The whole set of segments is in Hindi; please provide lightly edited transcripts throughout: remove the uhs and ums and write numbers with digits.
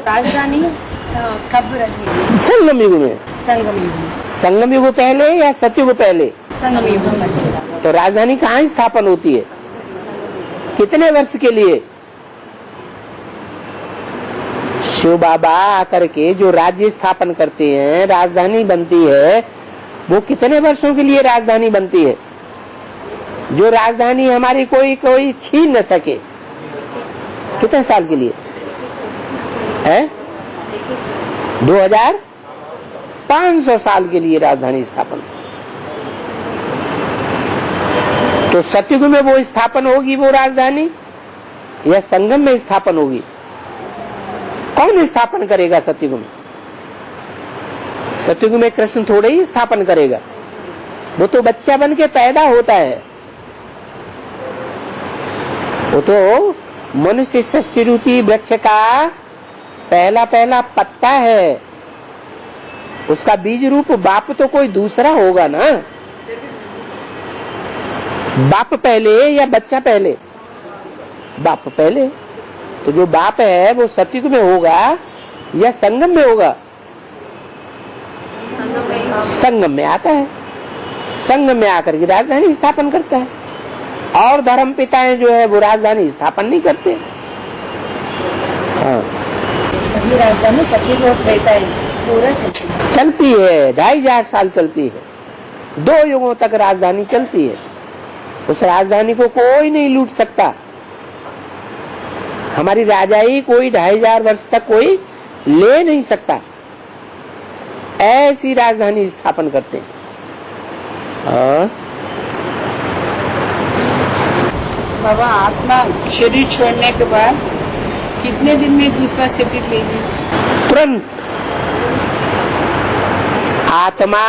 राजधानी कब रही? संगम युग में। संगम युग। संगम युग पहले या सतयुग पहले? संगम युग पहले। तो राजधानी कहाँ स्थापन होती है, कितने वर्ष के लिए? शिव बाबा आकर के जो राज्य स्थापन करते हैं, राजधानी बनती है, वो कितने वर्षों के लिए राजधानी बनती है? जो राजधानी हमारी कोई छीन न सके, कितने साल के लिए है? 2500 साल के लिए राजधानी स्थापन। तो सतयुग में वो स्थापन होगी वो राजधानी, या संगम में स्थापन होगी? कौन स्थापन करेगा सतयुग में? सतयुग में कृष्ण थोड़े ही स्थापन करेगा, वो तो बच्चा बन के पैदा होता है। वो तो मनुष्य सृष्टि वृक्ष का पहला पत्ता है, उसका बीज रूप बाप तो कोई दूसरा होगा ना। बाप पहले या बच्चा पहले? बाप पहले। तो जो बाप है वो सतयुग में होगा या संगम में होगा? संगम में आता है। संगम में आकर के राजधानी स्थापन करता है। और धर्म पिताएं जो है वो राजधानी स्थापन नहीं करते। हाँ, ये राजधानी सतयुग और त्रेता पूरा चलती है, 2500 साल चलती है। 2 युगों तक राजधानी चलती है। उस राजधानी को कोई नहीं लूट सकता। हमारी राजाई कोई 2500 वर्ष तक कोई ले नहीं सकता। ऐसी राजधानी स्थापन करते हैं। बाबा, आत्मा शरीर छोड़ने के बाद कितने दिन में दूसरा शरीर लेगी? तुरंत। आत्मा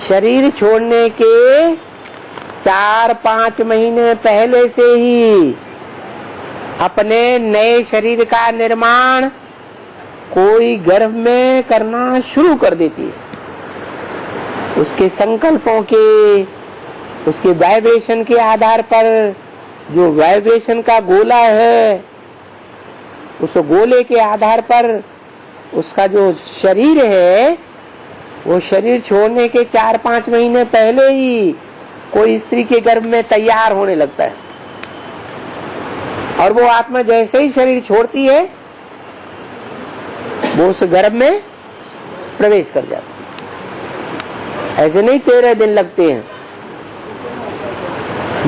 शरीर छोड़ने के 4-5 महीने पहले से ही अपने नए शरीर का निर्माण कोई गर्भ में करना शुरू कर देती है। उसके संकल्पों के, उसके वाइब्रेशन के आधार पर, जो वाइब्रेशन का गोला है, उस गोले के आधार पर उसका जो शरीर है, वो शरीर छोड़ने के 4-5 महीने पहले ही कोई स्त्री के गर्भ में तैयार होने लगता है। और वो आत्मा जैसे ही शरीर छोड़ती है, वो उस गर्भ में प्रवेश कर जाती है। ऐसे नहीं 13 दिन लगते हैं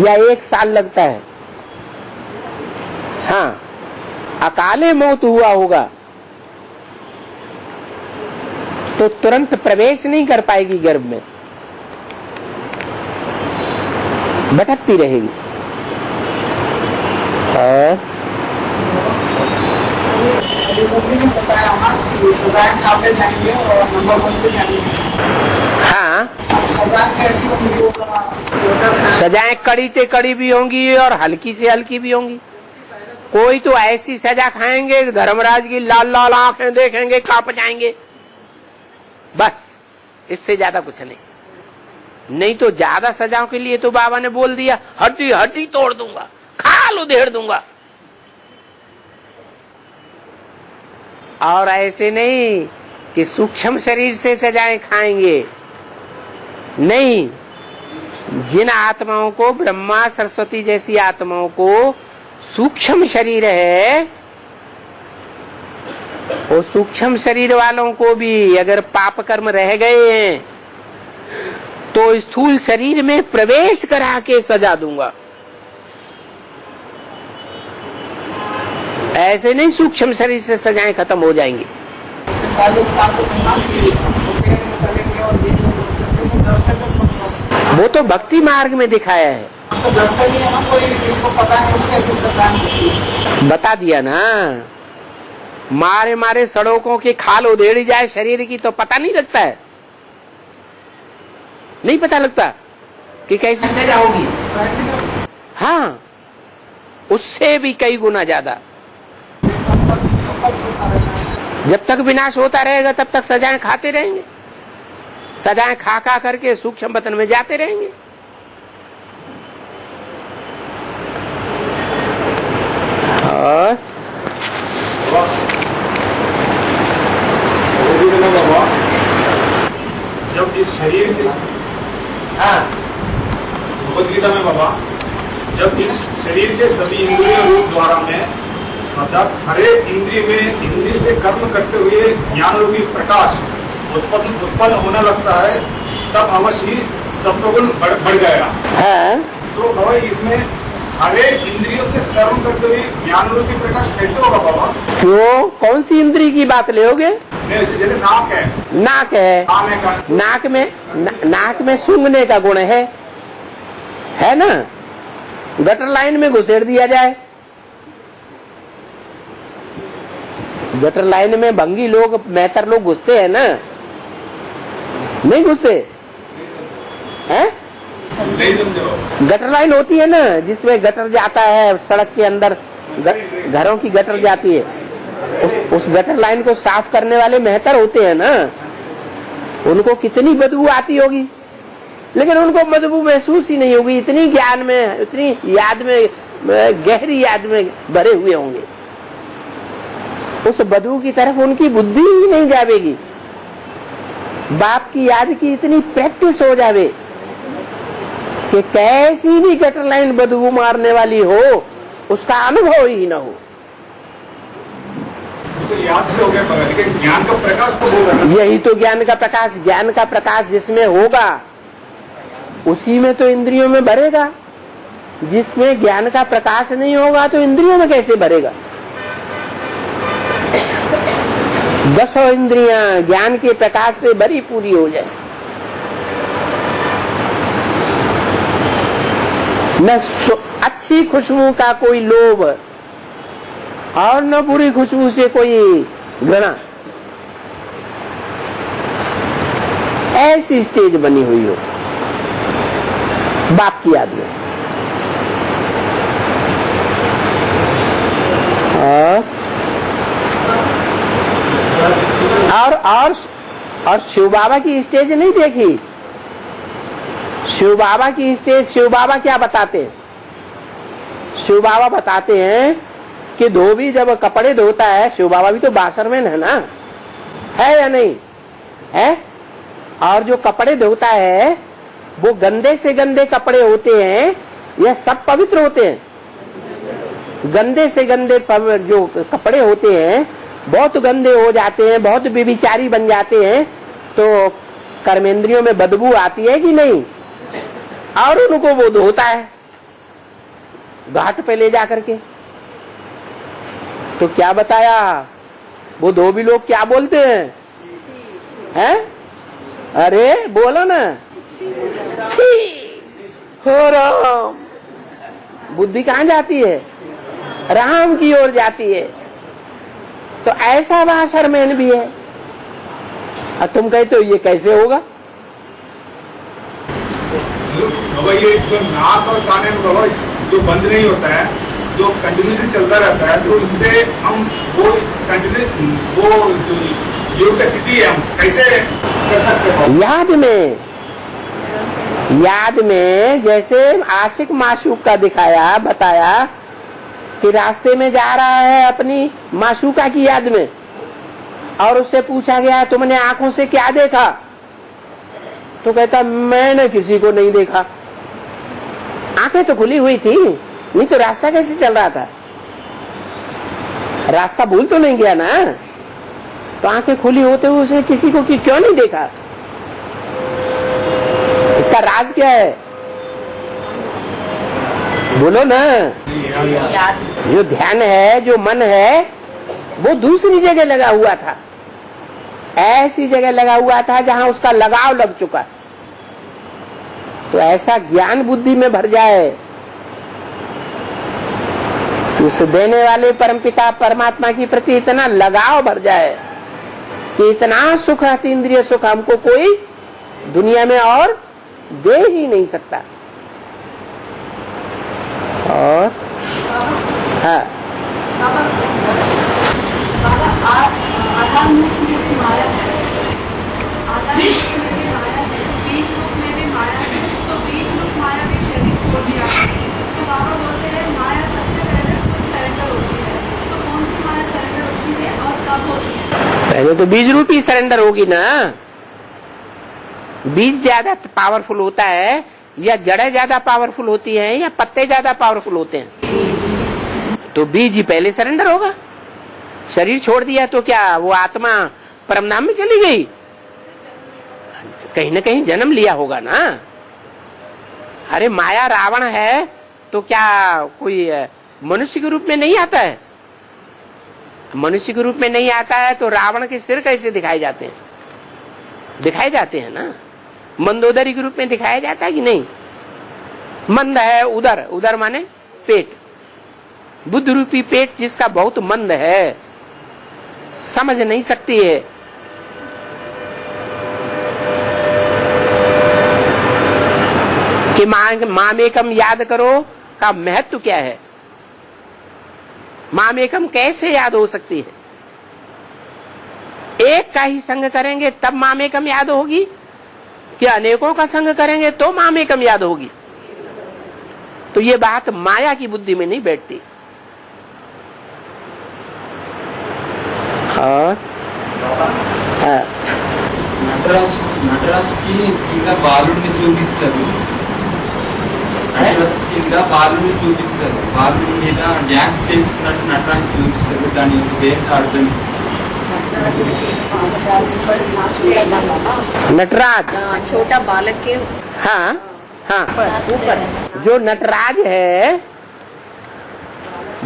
या 1 साल लगता है। हाँ, अकाले मौत हुआ होगा तो तुरंत प्रवेश नहीं कर पाएगी गर्भ में, भटकती रहेगी। और हाँ, सजाएं कड़ी से कड़ी भी होंगी और हल्की से हल्की भी होंगी। कोई तो ऐसी सजा खाएंगे धर्मराज की लाल लाल आंखें देखेंगे, कांप जाएंगे। बस, इससे ज्यादा कुछ नहीं तो ज्यादा सजाओं के लिए तो बाबा ने बोल दिया, हड्डी हड्डी तोड़ दूंगा, खाल उधेड़ दूंगा। और ऐसे नहीं कि सूक्ष्म शरीर से सजाएं खाएंगे। नहीं, जिन आत्माओं को, ब्रह्मा सरस्वती जैसी आत्माओं को सूक्ष्म शरीर है, वो सूक्ष्म शरीर वालों को भी अगर पाप कर्म रह गए हैं तो स्थूल शरीर में प्रवेश करा के सजा दूंगा। ऐसे नहीं सूक्ष्म शरीर से सजाएं खत्म हो जाएंगी। वो तो भक्ति मार्ग में दिखाया है। बता दिया ना, मारे मारे सड़कों की खाल उधेड़ी जाए शरीर की तो पता नहीं लगता है। नहीं पता लगता कि कैसी सजा होगी। हाँ, उससे भी कई गुना ज्यादा। जब तक विनाश होता रहेगा तब तक सजाएं खाते रहेंगे। सजाएं खा खा करके सूक्ष्म वतन में जाते रहेंगे। और बाबा जब इस शरीर के भगवद गीता में बाबा जब इस शरीर के सभी इंद्रिय रूप द्वारा में अर्थात हर एक इंद्रिय में इंद्रिय से कर्म करते हुए ज्ञान रूपी प्रकाश उत्पन्न होने लगता है, तब अवश्य ही सत्वगुण बढ़ जाएगा। तो बाबा इसमें हर एक इंद्रियों से कर्म करते हुए ज्ञान रूपी प्रकाश कैसे होगा बाबा? क्यों? कौन सी इंद्री की बात लोगे? जैसे नाक है, नाक है, नाक में सूंघने का गुण है ना। गटर लाइन में घुसेड़ दिया जाए, गटर लाइन में भंगी लोग मेहतर लोग घुसते हैं ना, नहीं घुसते हैं? गटर लाइन होती है ना जिसमें गटर जाता है, सड़क के अंदर घरों की गटर जाती है, उस गटर लाइन को साफ करने वाले मेहतर होते हैं ना, उनको कितनी बदबू आती होगी, लेकिन उनको बदबू महसूस ही नहीं होगी, इतनी ज्ञान में, इतनी याद में, गहरी याद में भरे हुए होंगे। उस बदबू की तरफ उनकी बुद्धि ही नहीं जावेगी। बाप की याद की इतनी प्रैक्टिस हो जावे कि कैसी भी गटर लाइन बदबू मारने वाली हो, उसका अनुभव ही न हो। तो याद से हो गया, लेकिन ज्ञान का प्रकाश तो होगा। यही तो ज्ञान का प्रकाश जिसमें होगा उसी में तो इंद्रियों में भरेगा। जिसमें ज्ञान का प्रकाश नहीं होगा तो इंद्रियों में कैसे भरेगा? 10 इंद्रियां ज्ञान के प्रकाश से भरी पूरी हो जाए, न अच्छी खुशबू का कोई लोभ और न बुरी खुशबू से कोई घृणा, ऐसी स्टेज बनी हुई हो बाप की याद में। और शिव बाबा की स्टेज नहीं देखी। शिव बाबा की स्टेज, शिव बाबा क्या बताते हैं? शिव बाबा बताते हैं कि धोबी जब कपड़े धोता है, शिव बाबा भी तो बासरमैन है ना, है या नहीं है? और जो कपड़े धोता है वो गंदे से गंदे कपड़े होते हैं या सब पवित्र होते हैं? गंदे से गंदे जो कपड़े होते हैं बहुत गंदे हो जाते हैं, बहुत व्यभिचारी बन जाते हैं, तो कर्मेंद्रियों में बदबू आती है कि नहीं? और उनको वो धोता है घाट पे ले जा करके। तो क्या बताया? वो धोबी लोग क्या बोलते हैं? अरे बोलो ना, हो राम। बुद्धि कहाँ जाती है? राम की ओर जाती है। तो ऐसा बासरमैन भी है। और तुम कहते हो ये कैसे होगा? बाबा ये जो नाक और कान में बाबा जो बंद नहीं होता है, जो कंटिन्यूसली चलता रहता है, तो इससे हम वो कंटिन्यू वो जो योग की स्थिति है हम कैसे कर सकते हैं? याद में जैसे आशिक माशूक का दिखाया, बताया कि रास्ते में जा रहा है अपनी माशूका की याद में, और उससे पूछा गया तुमने आंखों से क्या देखा? तो कहता मैंने किसी को नहीं देखा। आंखें तो खुली हुई थी, नहीं तो रास्ता कैसे चल रहा था? रास्ता भूल तो नहीं गया ना? तो आंखें खुली होते हुए उसने किसी को क्यों नहीं देखा? इसका राज क्या है? बोलो ना। जो ध्यान है, जो मन है, वो दूसरी जगह लगा हुआ था, ऐसी जगह लगा हुआ था जहां उसका लगाव लग चुका। तो ऐसा ज्ञान बुद्धि में भर जाए, उस देने वाले परमपिता परमात्मा की प्रति इतना लगाव भर जाए कि इतना सुख, अतीन्द्रिय सुख हमको कोई दुनिया में और दे ही नहीं सकता। और हाँ, पहले तो बीज रूपी सरेंडर होगी ना। बीज ज्यादा पावरफुल होता है या जड़ें ज्यादा पावरफुल होती हैं या पत्ते ज्यादा पावरफुल होते हैं? तो बीज ही पहले सरेंडर होगा। शरीर छोड़ दिया तो क्या वो आत्मा परमधाम में चली गई? कहीं न कहीं जन्म लिया होगा ना। अरे माया रावण है तो क्या कोई मनुष्य के रूप में नहीं आता है? मनुष्य के रूप में नहीं आता है तो रावण के सिर कैसे दिखाए जाते हैं? दिखाए जाते हैं ना। मंदोदरी के रूप में दिखाया जाता है कि नहीं? मंद है उदर, उदर माने पेट, बुद्ध रूपी पेट जिसका बहुत मंद है, समझ नहीं सकती है। कि मामेकम याद करो का महत्व क्या है? मामेकम कैसे याद हो सकती है? एक का ही संग करेंगे तब मामेकम याद होगी कि अनेकों का संग करेंगे तो मामेकम याद होगी? तो ये बात माया की बुद्धि में नहीं बैठती। और నటరాజ్ కి కింద బాలుడిని చూపిస్తారు. నటరాజ్ కింద బాలుడిని చూపిస్తారు. బాలుడి మీద డ్యాన్స్ చేస్తున్నట్టు నటరాజ్ చూపిస్తారు. దాని పేరు అర్థం नटराज छोटा बालक के हाँ हाँ ऊपर जो नटराज है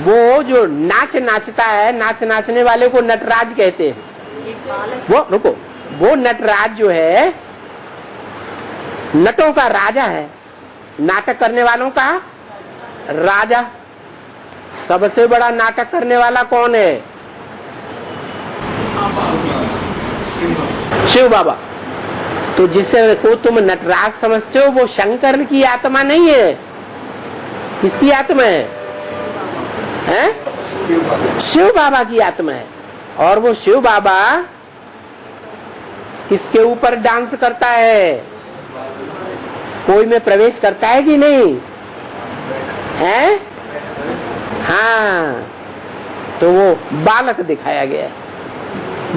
वो जो नाच नाचता है, नाच नाचने वाले को नटराज कहते हैं। वो रुको, वो नटराज जो है नटों का राजा है, नाटक करने वालों का राजा। सबसे बड़ा नाटक करने वाला कौन है? शिव बाबा। तो जिसे को तुम नटराज समझते हो वो शंकर की आत्मा नहीं है। किसकी आत्मा है? हैं? शिव बाबा की आत्मा है। और वो शिव बाबा किसके ऊपर डांस करता है? कोई में प्रवेश करता है कि नहीं है? हाँ, तो वो बालक दिखाया गया है,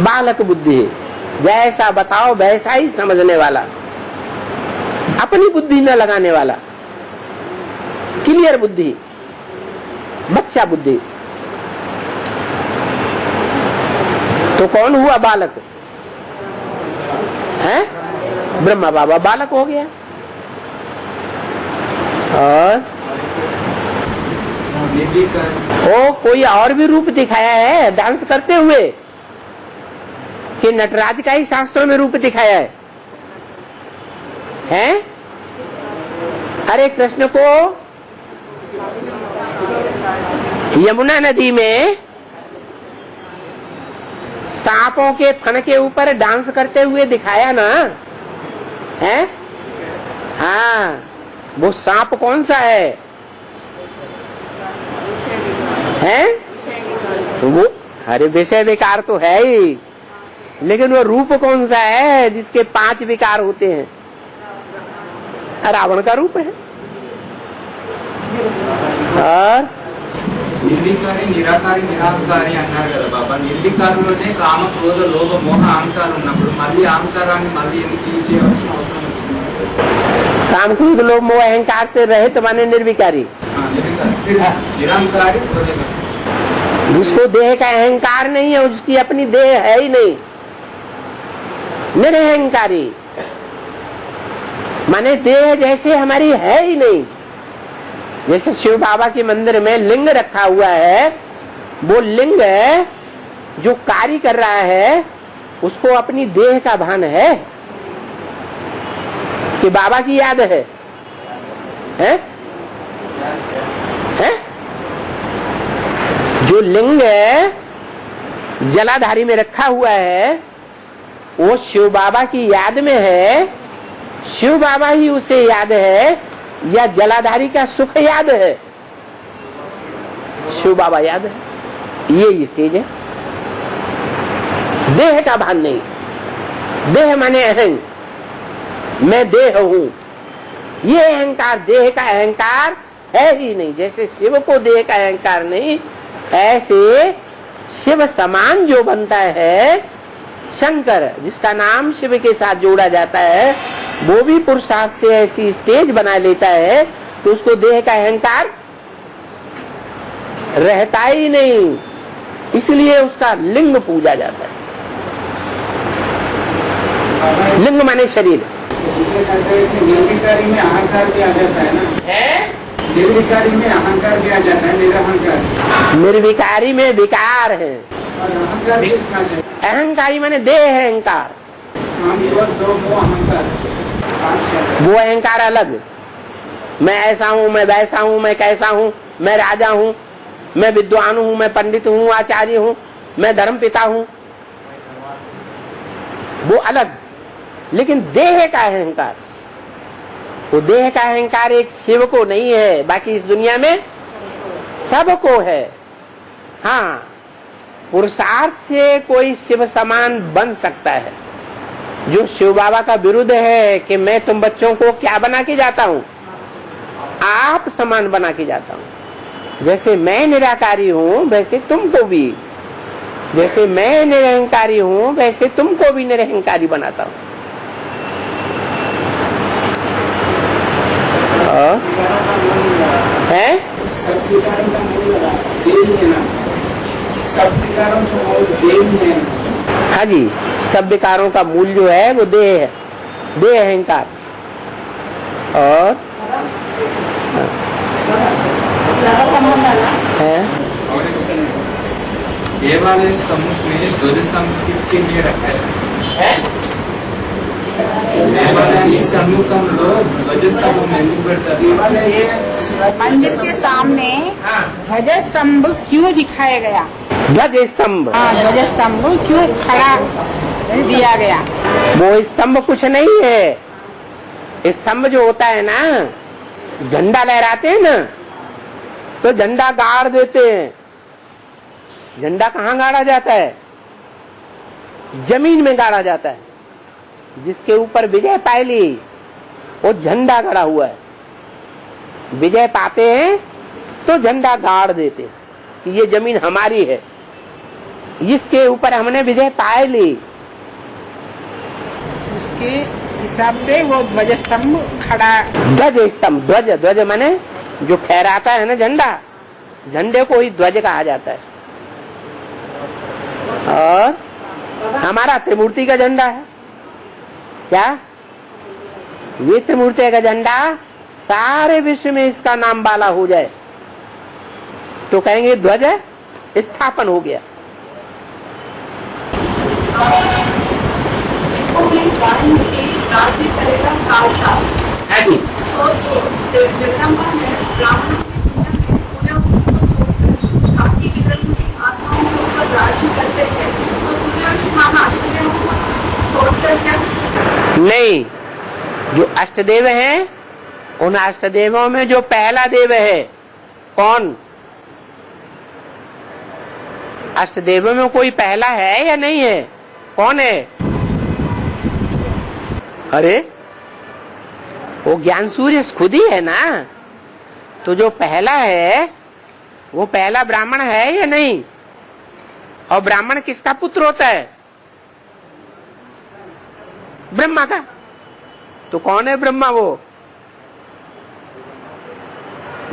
बालक बुद्धि, जैसा बताओ वैसा ही समझने वाला, अपनी बुद्धि न लगाने वाला, क्लियर बुद्धि, बच्चा बुद्धि। तो कौन हुआ बालक? है ब्रह्मा बाबा बालक हो गया। और ओ कोई और भी रूप दिखाया है डांस करते हुए कि नटराज का ही शास्त्रों में रूप दिखाया है? हैं? अरे कृष्ण को यमुना नदी में सांपों के फन के ऊपर डांस करते हुए दिखाया ना है? हाँ, वो सांप कौन सा है? हैं? वो अरे विषय विकार तो है ही, लेकिन वो रूप कौन सा है जिसके 5 विकार होते हैं? रावण का रूप है। और నిర్వికారి నిరాకారి నిరాకారి అన్నారు కదా బాబా. నిర్వికారంలోనే కామ క్రోధ లోభ మోహ అహంకారం ఉన్నప్పుడు మళ్ళీ అహంకారాన్ని మళ్ళీ ఎందుకు యూజ్ చేయాల్సిన అవసరం వచ్చింది? काम क्रोध लोभ मोह अहंकार से रहित माने निर्विकारी। निरंकारी जिसको देह का अहंकार नहीं है, उसकी अपनी देह है ही नहीं, निरहंकारी माने देह जैसे हमारी है ही नहीं। जैसे शिव बाबा के मंदिर में लिंग रखा हुआ है, वो लिंग जो कार्य कर रहा है उसको अपनी देह का भान है कि बाबा की याद है? हैं? जो लिंग जलाधारी में रखा हुआ है वो शिव बाबा की याद में है। शिव बाबा ही उसे याद है या जलाधारी का सुख याद है? शिव बाबा याद है। ये स्टेज है। देह का भान नहीं। देह माने अहंग, मैं देह हूं, ये अहंकार, देह का अहंकार है ही नहीं। जैसे शिव को देह का अहंकार नहीं, ऐसे शिव समान जो बनता है शंकर, जिसका नाम शिव के साथ जोड़ा जाता है, वो भी पुरुषार्थ से ऐसी स्टेज बना लेता है तो उसको देह का अहंकार रहता ही नहीं, इसलिए उसका लिंग पूजा जाता है। लिंग माने शरीर। निर्विकारी में अहंकार भी आ जाता है ना, निर्विकारी में अहंकार भी आ जाता है, निरहंकार। निर्विकारी में विकार है, और अहंकार भी इसमें आ जाता है। अहंकारी माने देह अहंकार, दो अहंकार, वो अहंकार अलग। मैं ऐसा हूँ, मैं वैसा हूँ, मैं कैसा हूँ, मैं राजा हूँ, मैं विद्वान हूँ, मैं पंडित हूँ, आचार्य हूँ, मैं धर्मपिता हूँ, वो अलग। लेकिन देह का अहंकार, वो देह का अहंकार एक शिव को नहीं है, बाकी इस दुनिया में सबको है। हाँ, पुरुषार्थ से कोई शिव समान बन सकता है। जो शिव बाबा का विरुद्ध है कि मैं तुम बच्चों को क्या बना के जाता हूँ, आप समान बना के जाता हूँ। जैसे मैं निराकारी हूँ वैसे तुमको भी, जैसे मैं निरहंकारी हूँ वैसे तुमको भी निरहंकारी बनाता हूँ। है सब विकारों का मूल देह है ना, सब विकारों का मूल देह है। हाँ जी, सब विकारों का मूल जो है वो देह है, देह अहंकार। और है देवालय सम्मुख में ध्वज स्तंभ किसके लिए रखा है? देवालय सम्मुखंలో ధ్వజస్తంభం ఎందుకు పెడతారు? मंदिर के सामने ध्वज स्तंभ क्यों दिखाया गया? ध्वज स्तंभ, हाँ, ध्वज स्तंभ क्यों खड़ा दिया गया? वो स्तंभ कुछ नहीं है। स्तंभ जो होता है ना, झंडा लहराते हैं ना, तो झंडा गाड़ देते हैं। झंडा कहाँ गाड़ा जाता है? जमीन में गाड़ा जाता है। जिसके ऊपर विजय पाई ली वो झंडा गड़ा हुआ है। विजय पाते हैं तो झंडा गाड़ देते हैं कि ये जमीन हमारी है, जिसके ऊपर हमने विजय पाई ली। उसके हिसाब से वो ध्वज स्तंभ खड़ा। ध्वज स्तंभ, ध्वज, ध्वज माने जो फहराता है ना झंडा, झंडे को ही ध्वज कहा जाता है। और हमारा त्रिमूर्ति का झंडा है। क्या ये त्रिमूर्ति का झंडा सारे विश्व में इसका नाम बाला हो जाए तो कहेंगे ध्वज स्थापन हो गया। है जी। नहीं, जो अष्टदेव हैं, उन अष्टदेवों में जो पहला देव है कौन? अष्टदेवों में कोई पहला है या नहीं है? कौन है? अरे वो ज्ञान सूर्य खुद ही है ना। तो जो पहला है वो पहला ब्राह्मण है या नहीं? और ब्राह्मण किसका पुत्र होता है? ब्रह्मा का। तो कौन है ब्रह्मा? वो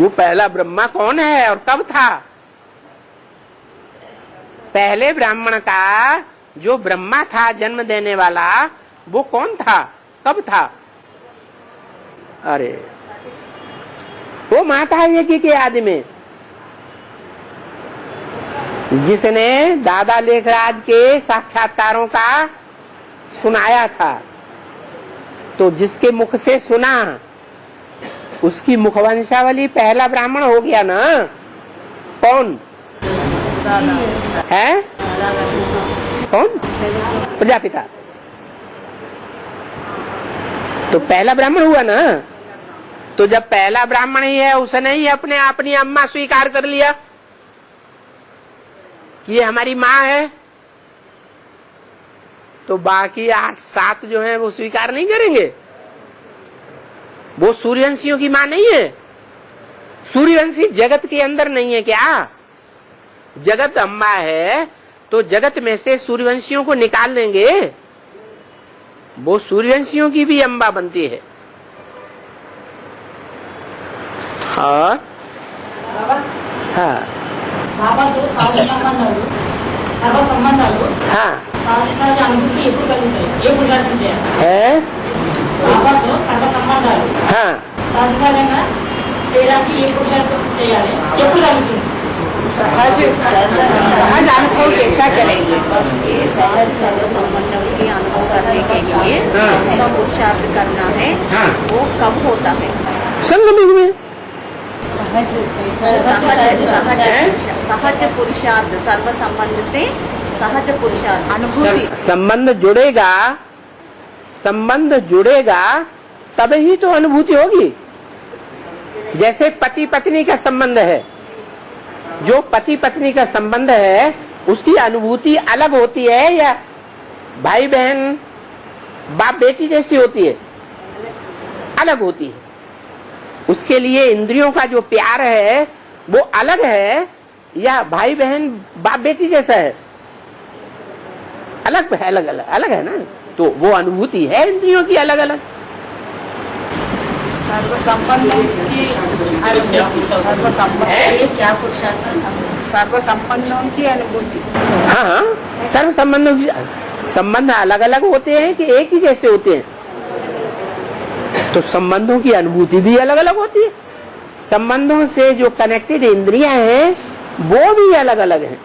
पहला ब्रह्मा कौन है और कब था? पहले ब्राह्मण का जो ब्रह्मा था जन्म देने वाला, वो कौन था, कब था? अरे वो माता यज्ञ के आदि में, जिसने दादा लेखराज के साक्षात्कारों का सुनाया था, तो जिसके मुख से सुना उसकी मुखवंशावली पहला ब्राह्मण हो गया ना। कौन है? कौन? प्रजापिता। तो पहला ब्राह्मण हुआ ना। तो जब पहला ब्राह्मण ही है, उसने ही अपनी अम्मा स्वीकार कर लिया कि ये हमारी माँ है, तो बाकी 8-7 जो है वो स्वीकार नहीं करेंगे। वो सूर्यवंशियों की माँ नहीं है। सूर्यवंशी जगत के अंदर नहीं है क्या? जगत अम्मा है, तो जगत में से सूर्यवंशियों को निकाल देंगे, वो सूर्यवंशियों की भी अम्बा बनती है। हाँ हाँ బాబాతో సహజ సంబంధాలు సర్వ సంబంధాలు हाँ సహజ అనుభూతి ఎప్పుడు కలుగుతాయి? ఏ పురుషార్థం చేయాలి? है బాబాతో సర్వ సంబంధాలు हाँ సహజంగా చేయడానికి ఏ పురుషార్థం చేయాలి? ఎప్పుడు కలుగుతుంది? सहज सहज अनुभव कैसा करेंगे? ये सहज सर्व संबंधों के अनुभव करने के लिए कौन सा पुरुषार्थ करना है, हाँ। वो कब होता है? संगम युग में सहज पुरुषार्थ, सर्व संबंध से सहज पुरुषार्थ अनुभूति। संबंध जुड़ेगा तब ही तो अनुभूति होगी। जैसे पति पत्नी का संबंध है, जो पति पत्नी का संबंध है उसकी अनुभूति अलग होती है या भाई बहन बाप बेटी जैसी होती है? अलग होती है। उसके लिए इंद्रियों का जो प्यार है वो अलग है या भाई बहन बाप बेटी जैसा है? अलग है, अलग है ना। तो वो अनुभूति है इंद्रियों की अलग अलग। सर्व संबंधों की क्या पुरुषार्थ? सर्व संबंधों की अनुभूति। हाँ हाँ, सर्व संबंध अलग अलग होते हैं कि एक ही जैसे होते हैं? तो संबंधों की अनुभूति भी अलग अलग होती है। संबंधों से जो कनेक्टेड इंद्रियां हैं वो भी अलग अलग हैं।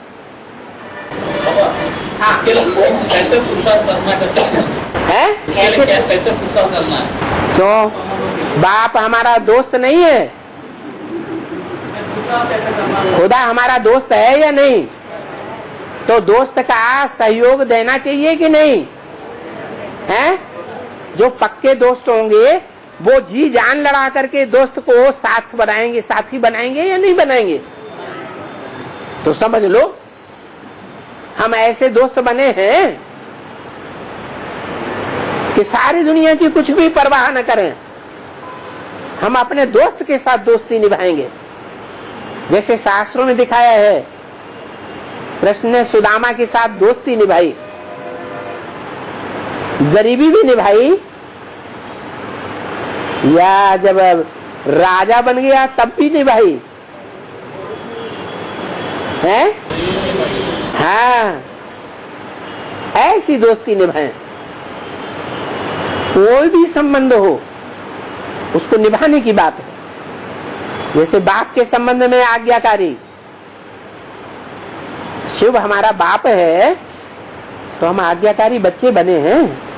इसके लिए कैसे पुरुषार्थ करना है? कैसे पुरुषार्थ करना है? क्यों? बाप हमारा दोस्त नहीं है? खुदा हमारा दोस्त है या नहीं? तो दोस्त का सहयोग देना चाहिए कि नहीं? है? जो पक्के दोस्त होंगे वो जी जान लड़ा करके दोस्त को साथ बनाएंगे, साथी बनाएंगे या नहीं बनाएंगे? तो समझ लो हम ऐसे दोस्त बने हैं कि सारी दुनिया की कुछ भी परवाह न करें, हम अपने दोस्त के साथ दोस्ती निभाएंगे। जैसे शास्त्रों में दिखाया है, कृष्ण ने सुदामा के साथ दोस्ती निभाई, गरीबी भी निभाई, या जब राजा बन गया तब भी निभाई है। हाँ, ऐसी दोस्ती निभाएं। कोई भी संबंध हो उसको निभाने की बात है। जैसे बाप के संबंध में आज्ञाकारी, शिव हमारा बाप है तो हम आज्ञाकारी बच्चे बने हैं।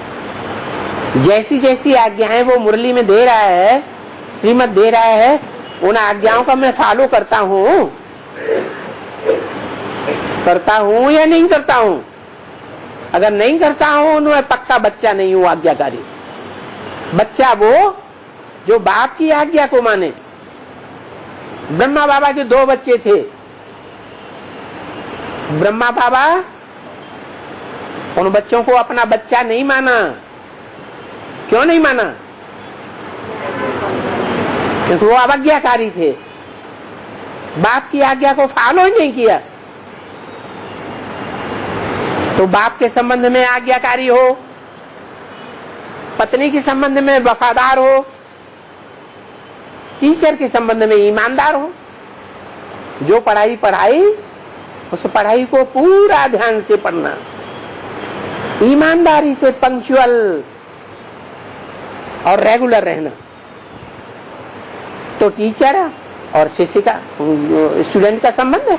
जैसी जैसी आज्ञाएं वो मुरली में दे रहा है, श्रीमत दे रहा है, उन आज्ञाओं का मैं फॉलो करता हूँ या नहीं करता हूँ? अगर नहीं करता हूँ तो मैं पक्का बच्चा नहीं हूँ, आज्ञाकारी। बच्चा वो जो बाप की आज्ञा को माने। ब्रह्मा बाबा के 2 बच्चे थे। ब्रह्मा बाबा उन बच्चों को अपना बच्चा नहीं माना। क्यों नहीं माना? क्योंकि वो अवज्ञाकारी थे, बाप की आज्ञा को फॉलो ही नहीं किया। तो बाप के संबंध में आज्ञाकारी हो, पत्नी के संबंध में वफादार हो, टीचर के संबंध में ईमानदार हो। जो पढ़ाई उस पढ़ाई को पूरा ध्यान से पढ़ना, ईमानदारी से पंक्चुअल और रेगुलर रहना। तो टीचर और शिष्य का, स्टूडेंट का संबंध है।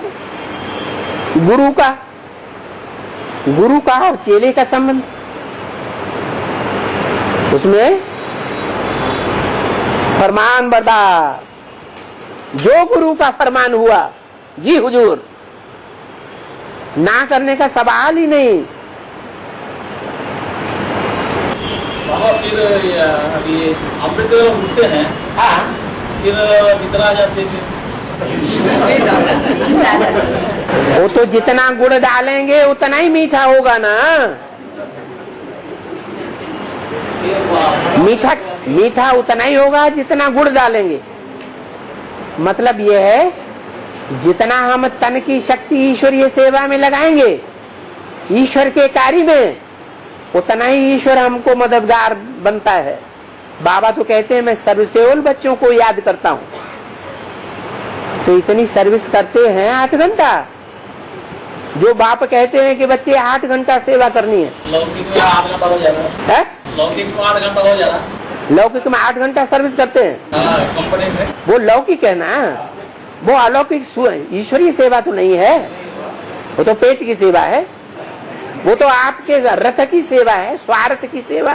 गुरु का और चेले का संबंध, उसमें फरमान बरदार। जो गुरु का फरमान हुआ, जी हुजूर, ना करने का सवाल ही नहीं। बाबा फिर अभी अमृत उठते हैं, हाँ, फिर निद्रा आ जाते थे। वो तो जितना गुड़ डालेंगे उतना ही मीठा होगा ना। मीठा उतना ही होगा जितना गुड़ डालेंगे। मतलब ये है, जितना हम तन की शक्ति ईश्वरीय सेवा में लगाएंगे ईश्वर के कार्य में उतना ही ईश्वर हमको मददगार बनता है। बाबा तो कहते हैं मैं सर्वसेवल बच्चों को याद करता हूँ, तो इतनी सर्विस करते हैं 8 घंटा। जो बाप कहते हैं कि बच्चे 8 घंटा सेवा करनी है, लौकिक में 8 घंटा हो जाएगा, है? लौकिक में 8 घंटा हो जाएगा। लौकिक में 8 घंटा सर्विस करते हैं, कंपनी में वो लौकिक है ना, वो अलौकिक ईश्वरीय सेवा तो नहीं है, वो तो पेट की सेवा है, वो तो आपके रथ की सेवा है, स्वार्थ की सेवा,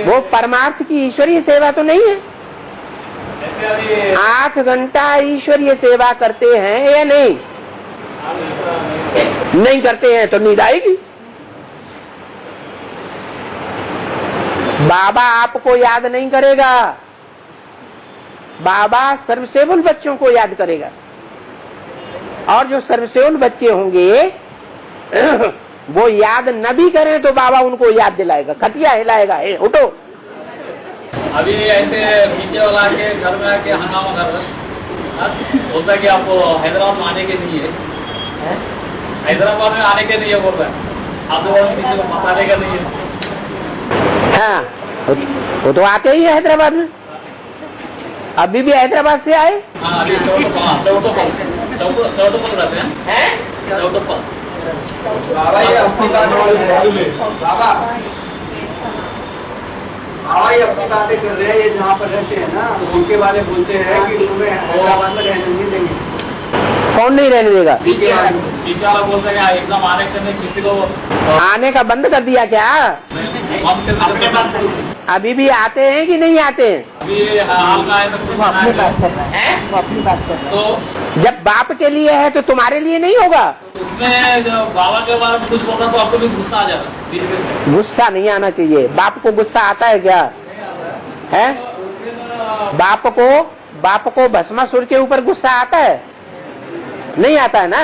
वो परमार्थ की ईश्वरीय सेवा तो नहीं है। 8 घंटा ईश्वरीय सेवा करते हैं या नहीं? नहीं करते हैं तो नींद आएगी। बाबा आपको याद नहीं करेगा, बाबा सर्वसेवल बच्चों को याद करेगा। और जो सर्वसेवल बच्चे होंगे वो याद न भी करें तो बाबा उनको याद दिलाएगा, खटिया हिलाएगा, उठो। अभी ऐसे पीछे वाला के घर में आके हंगामा कर रहे बोलता है कि आपको हैदराबाद में आने के लिए है, हैदराबाद में आने के लिए बोल रहा है, आप लोग किसी को बताने का नहीं है। हाँ, वो तो आते ही है हैदराबाद में, अभी भी हैदराबाद से आए। हाँ, अभी चौटोपल रहते हैं, चौटोपल। बाबा ये अपनी बात बाबा ये अपनी बातें कर रहे हैं, ये जहाँ पर रहते हैं ना उनके बारे में बोलते हैं कि तुम्हें हैदराबाद में रहने नहीं देंगे। कौन नहीं रहने देगा? वाला बोलते हैं एकदम आने के किसी को आने का बंद कर दिया क्या? अभी भी आते हैं कि नहीं आते हैं? अभी हाल का है अपनी बात कर। तो जब बाप के लिए है तो तुम्हारे लिए नहीं होगा? उसमें बाबा के बारे में कुछ बोलना तो आपको भी गुस्सा आ जाएगा। गुस्सा नहीं आना चाहिए। बाप को गुस्सा आता है क्या? है? बाप को भस्मासुर के ऊपर गुस्सा आता है? नहीं आता है ना।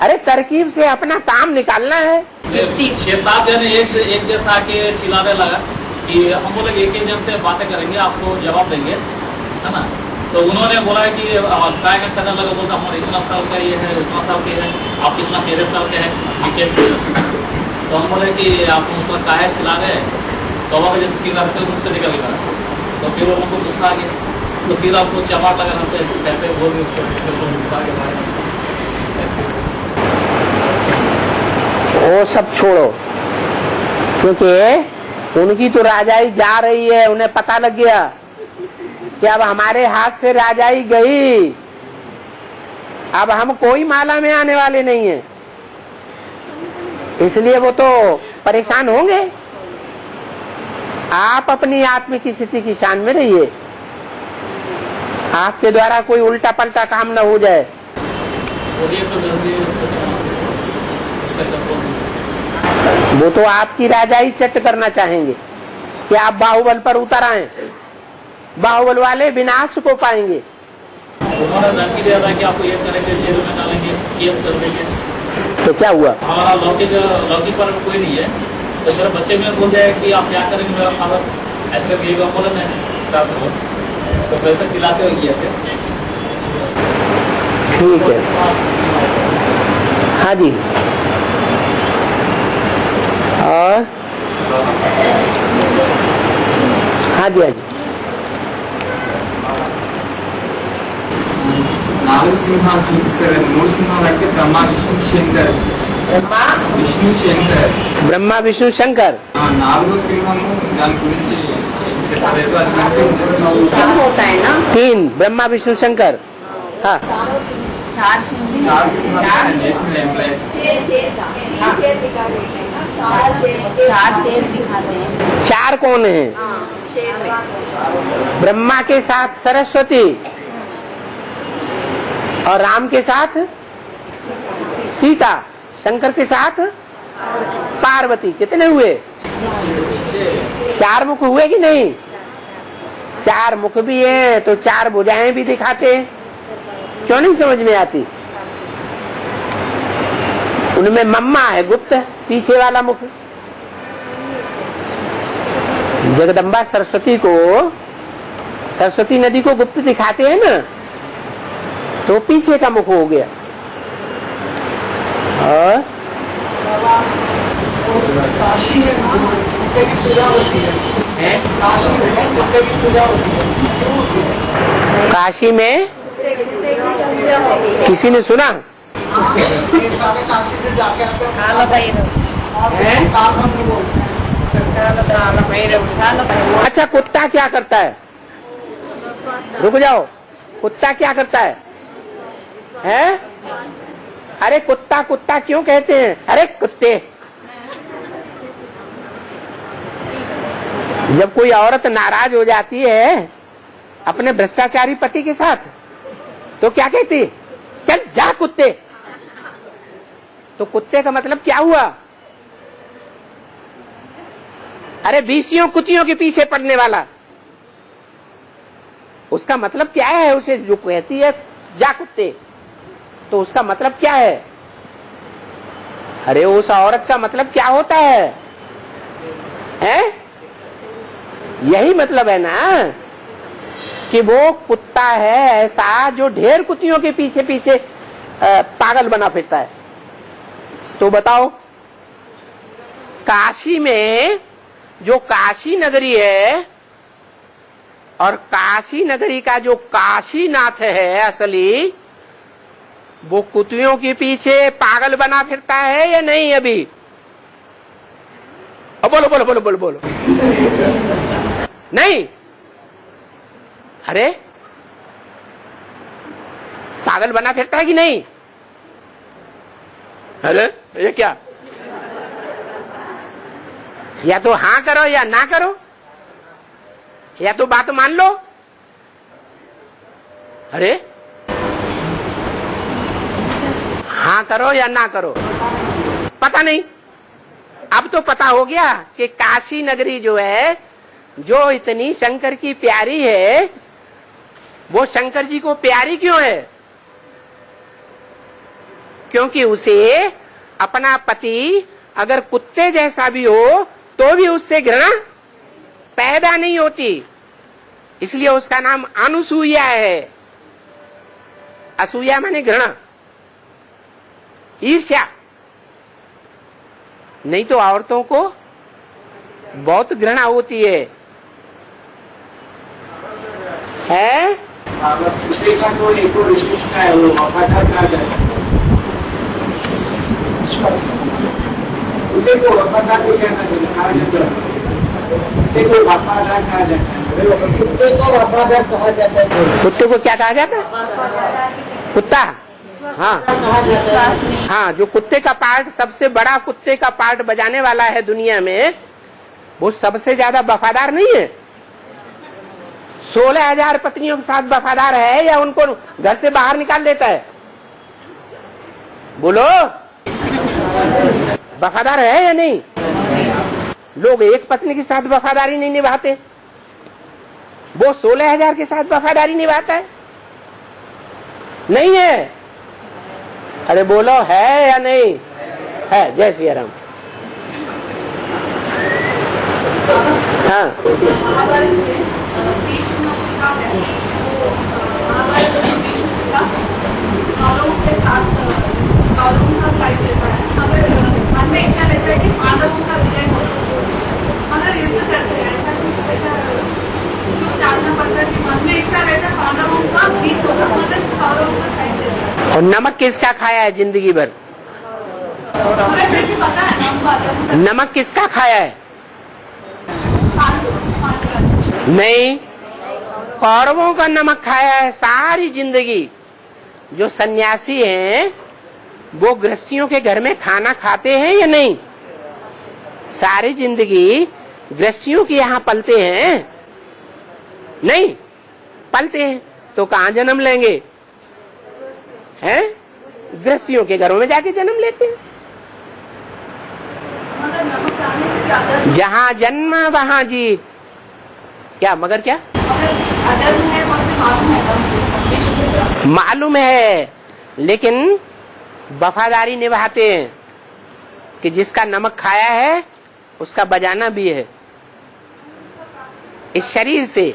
अरे तरकीब से अपना काम निकालना है। 6-7 जन एक जैसा आके चिल्लाने लगा कि हम बोले एक जन से बातें करेंगे, आपको जवाब देंगे, है ना। तो उन्होंने बोला कि काय करने लगा, बोलता हमारे इतना साल का ये है, इतना साल के है, आप कितना 13 साल के हैं। तो हम बोले कि आप मतलब काहे चिल्ला रहे, तो वहाँ जैसे कि घर से मुख से निकल गया। तो फिर उनको गुस्सा आ गया, तो फिर आपको चमाट लगा, हमको कैसे बोल रहे उसको, गुस्सा आ गया। वो सब छोड़ो, क्योंकि उनकी तो राजाई जा रही है। उन्हें पता लग गया कि अब हमारे हाथ से राजाई गई, अब हम कोई माला में आने वाले नहीं हैं, इसलिए वो तो परेशान होंगे। आप अपनी आत्म की स्थिति की शान में रहिए, आपके द्वारा कोई उल्टा पलटा काम न हो जाए। वो तो आपकी राजाई चट करना चाहेंगे कि आप बाहुबल पर उतर आए, बाहुबल वाले विनाश को पाएंगे। उन्होंने धमकी दिया था कि आपको ये करेंगे, जेल में डालेंगे, केस कर देंगे। तो क्या हुआ? हमारा लौकिक पर कोई नहीं है, तो मेरे बच्चे में बोल जाए कि आप क्या करेंगे, मेरा फादर ऐसे करके बोले नहीं, तो वैसे चिल्लाते हुए किया थे। ठीक है, हाँ जी। और हाँ जी, हाँ जी। నాలుగు సింహాలు చూపిస్తారని, 3 సింహాలు అంటే బ్రహ్మ విష్ణు శంకర్. విష్ణు శంకర్, ब्रह्मा विष्णु शंकर। 4వ సింహము దాని గురించి ఏం చెప్పలేదు, అది కనిపించదు. सिंह होता है ना, 3 ब्रह्मा विष्णु शंकर। हाँ, 4 सिंह 4 సింహాలు నేషనల్ ఎంప్లాయీస్. 4 शेर दिखाते हैं। 4 कौन है? ब्रह्मा के साथ सरस्वती और राम के साथ सीता, शंकर के साथ पार्वती। कितने हुए? 4 मुख हुए कि नहीं? 4 मुख भी हैं तो 4 भुजाएं भी दिखाते हैं। क्यों नहीं समझ में आती? उनमें मम्मा है गुप्त, पीछे वाला मुख। जगदम्बा सरस्वती को, सरस्वती नदी को गुप्त दिखाते हैं ना, तो पीछे का मुख हो गया। और काशी में कुत्ते की पूजा होती है। काशी में कुत्ते की पूजा होती है, क्यों होती है? काशी में किसी ने सुना? ये सारे काशी में जाके आते हैं। काला मंत्र बोलते हैं। अच्छा, कुत्ता क्या करता है? रुक जाओ, कुत्ता क्या करता है? हैं? अरे कुत्ता कुत्ता क्यों कहते हैं? अरे कुत्ते। जब कोई औरत नाराज हो जाती है अपने भ्रष्टाचारी पति के साथ, तो क्या कहती है? चल जा कुत्ते। तो कुत्ते का मतलब क्या हुआ? अरे बीसियों कुतियों के पीछे पड़ने वाला। उसका मतलब क्या है? उसे जो कहती है जा कुत्ते, तो उसका मतलब क्या है? अरे उस औरत का मतलब क्या होता है? हैं? यही मतलब है ना कि वो कुत्ता है ऐसा जो ढेर कुतियों के पीछे पीछे पागल बना फिरता है। तो बताओ, काशी में जो काशी नगरी है और काशी नगरी का जो काशीनाथ है असली, वो कुतियों के पीछे पागल बना फिरता है या नहीं? अभी बोलो बोलो बोलो बोलो बोलो। नहीं? अरे पागल बना फिरता है कि नहीं? अरे ये क्या? या तो हाँ करो या ना करो, या तो बात मान लो। अरे हाँ करो या ना करो, पता नहीं। अब तो पता हो गया कि काशी नगरी जो है, जो इतनी शंकर की प्यारी है, वो शंकर जी को प्यारी क्यों है? क्योंकि उसे अपना पति अगर कुत्ते जैसा भी हो तो भी उससे घृणा पैदा नहीं होती, इसलिए उसका नाम अनुसूया है। असूया माने घृणा, ईर्ष्या। नहीं तो औरतों को बहुत घृणा होती है। कुत्ते का तो एक विशेषता है, वो वफादार कहा जाए। कुत्ते को वफादार भी कहना चाहिए, कहा जाता है। कुत्ते को वफादार कहा जाता है। कुत्ते को वफादार कहा जाता है। कुत्ते को क्या कहा जाता है? कुत्ता। हाँ हाँ, जो कुत्ते का पार्ट, सबसे बड़ा कुत्ते का पार्ट बजाने वाला है दुनिया में, वो सबसे ज्यादा वफादार नहीं है। 16,000 पत्नियों के साथ वफादार है या उनको घर से बाहर निकाल देता है? बोलो, वफादार है या नहीं? लोग एक पत्नी के साथ वफादारी नहीं निभाते, वो 16,000 के साथ वफादारी निभाता है। नहीं है? अरे बोलो, है या नहीं है? जय श्री राम। हाँ, के साथ कौरवों का साइड लेता है, मगर मन में इच्छा लेता है कि पांडवों का विजय हो, मगर युद्ध करते हैं। ऐसा क्यों जानना पड़ता है कि मन में इच्छा रहता है पांडवों का जीत होगा, मगर कौरवों का साइड लेता है। और नमक किसका खाया है जिंदगी भर? मगर फिर भी पता है नमक किसका खाया है? नहीं, कौरवों का नमक खाया है सारी जिंदगी। जो सन्यासी हैं वो गृहस्थियों के घर में खाना खाते हैं या नहीं? सारी जिंदगी गृहस्थियों के यहाँ पलते हैं? नहीं पलते हैं तो कहाँ जन्म लेंगे? हैं? गृहस्थियों के घरों में जाके जन्म लेते हैं। जहाँ जन्म वहाँ जीत। क्या मगर क्या? मालूम है, लेकिन वफादारी निभाते हैं कि जिसका नमक खाया है उसका बजाना भी है इस शरीर से।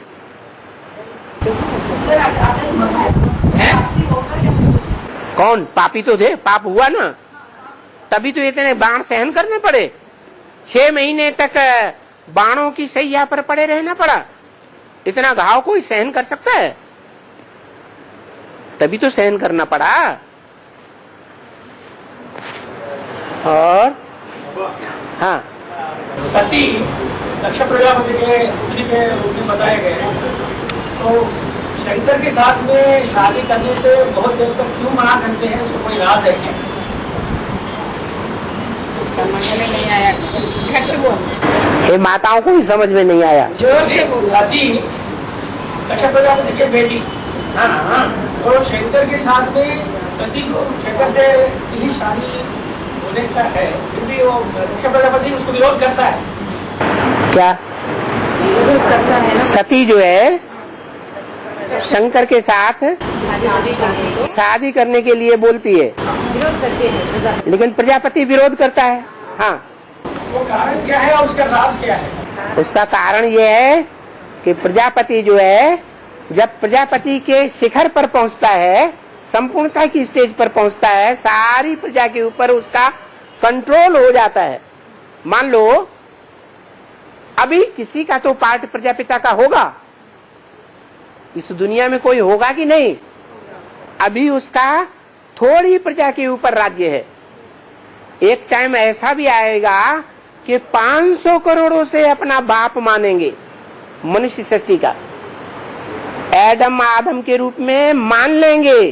कौन पापी तो थे, पाप हुआ ना, तभी तो इतने बाण सहन करने पड़े। 6 महीने तक बाणों की सैया पर पड़े रहना पड़ा। इतना घाव कोई सहन कर सकता है? तभी तो सहन करना पड़ा। और हाँ, सती दक्ष प्रजापति के पुत्री के रूप में बताए गए हैं। तो शंकर के साथ में शादी करने से बहुत देर तक क्यों मना करते हैं? उसको कोई राज है क्या? समझ में नहीं आया, घट बोल। ये माताओं को भी समझ में नहीं आया। जोर से बोल। सती दक्ष प्रजापति की बेटी, हाँ हाँ, तो शंकर के साथ में सती को शंकर से ही शादी होने का है, फिर भी वो दक्ष प्रजापति उसको विरोध करता है। क्या विरोध करता है ना? सती जो है शंकर के साथ शादी करने के लिए बोलती है, विरोध करते हैं, लेकिन प्रजापति विरोध करता है। हाँ, वो कारण क्या है और उसका राज क्या है? उसका कारण ये है कि प्रजापति जो है, जब प्रजापति के शिखर पर पहुंचता है, संपूर्णता की स्टेज पर पहुंचता है, सारी प्रजा के ऊपर उसका कंट्रोल हो जाता है। मान लो अभी किसी का तो पार्ट प्रजापिता का होगा, इस दुनिया में कोई होगा कि नहीं? अभी उसका थोड़ी प्रजा के ऊपर राज्य है। एक टाइम ऐसा भी आएगा कि 500 करोड़ों से अपना बाप मानेंगे मनुष्य शक्ति का, एडम आदम के रूप में मान लेंगे,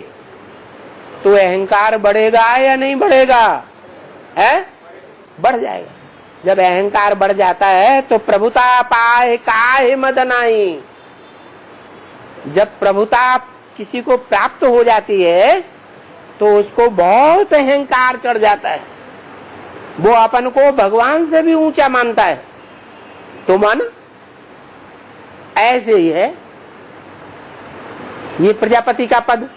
तो अहंकार बढ़ेगा या नहीं बढ़ेगा? है, बढ़ जाएगा। जब अहंकार बढ़ जाता है तो प्रभुता पाए काहे मदनाई। जब प्रभुता किसी को प्राप्त हो जाती है तो उसको बहुत अहंकार चढ़ जाता है, वो अपन को भगवान से भी ऊंचा मानता है। तो मन ऐसे ही है। ये प्रजापति का पद,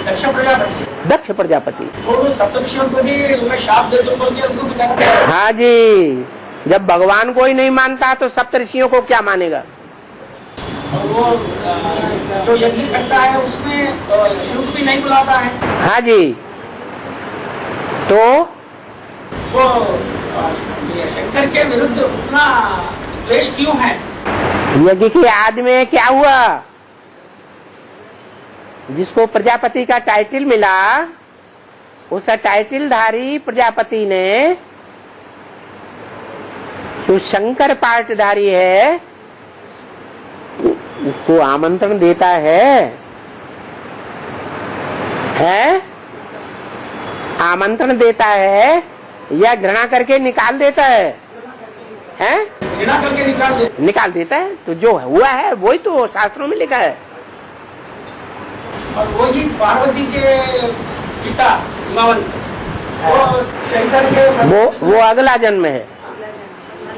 दक्ष प्रजापति, दक्ष प्रजापति। वो सप्तर्षियों को भी शाप दे दो बोल के उनको भी कहना है। हाँ जी, जब भगवान को ही नहीं मानता तो सप्तर्षियों को क्या मानेगा? और वो जो यज्ञ करता है उसमें शिव को भी नहीं बुलाता है। हाँ जी, तो वो ये शंकर के विरुद्ध उतना द्वेष क्यों है? यज्ञ के आदि में क्या हुआ? जिसको प्रजापति का टाइटल मिला, उस टाइटलधारी प्रजापति ने जो शंकर पाठधारी है उसको आमंत्रण देता है, आमंत्रण देता है या घृणा करके निकाल देता है? घृणा करके निकाल देता है। तो जो हुआ है वही तो शास्त्रों में लिखा है। और वही पार्वती के पिता हिमावंत, वो शंकर के वो अगला जन्म है,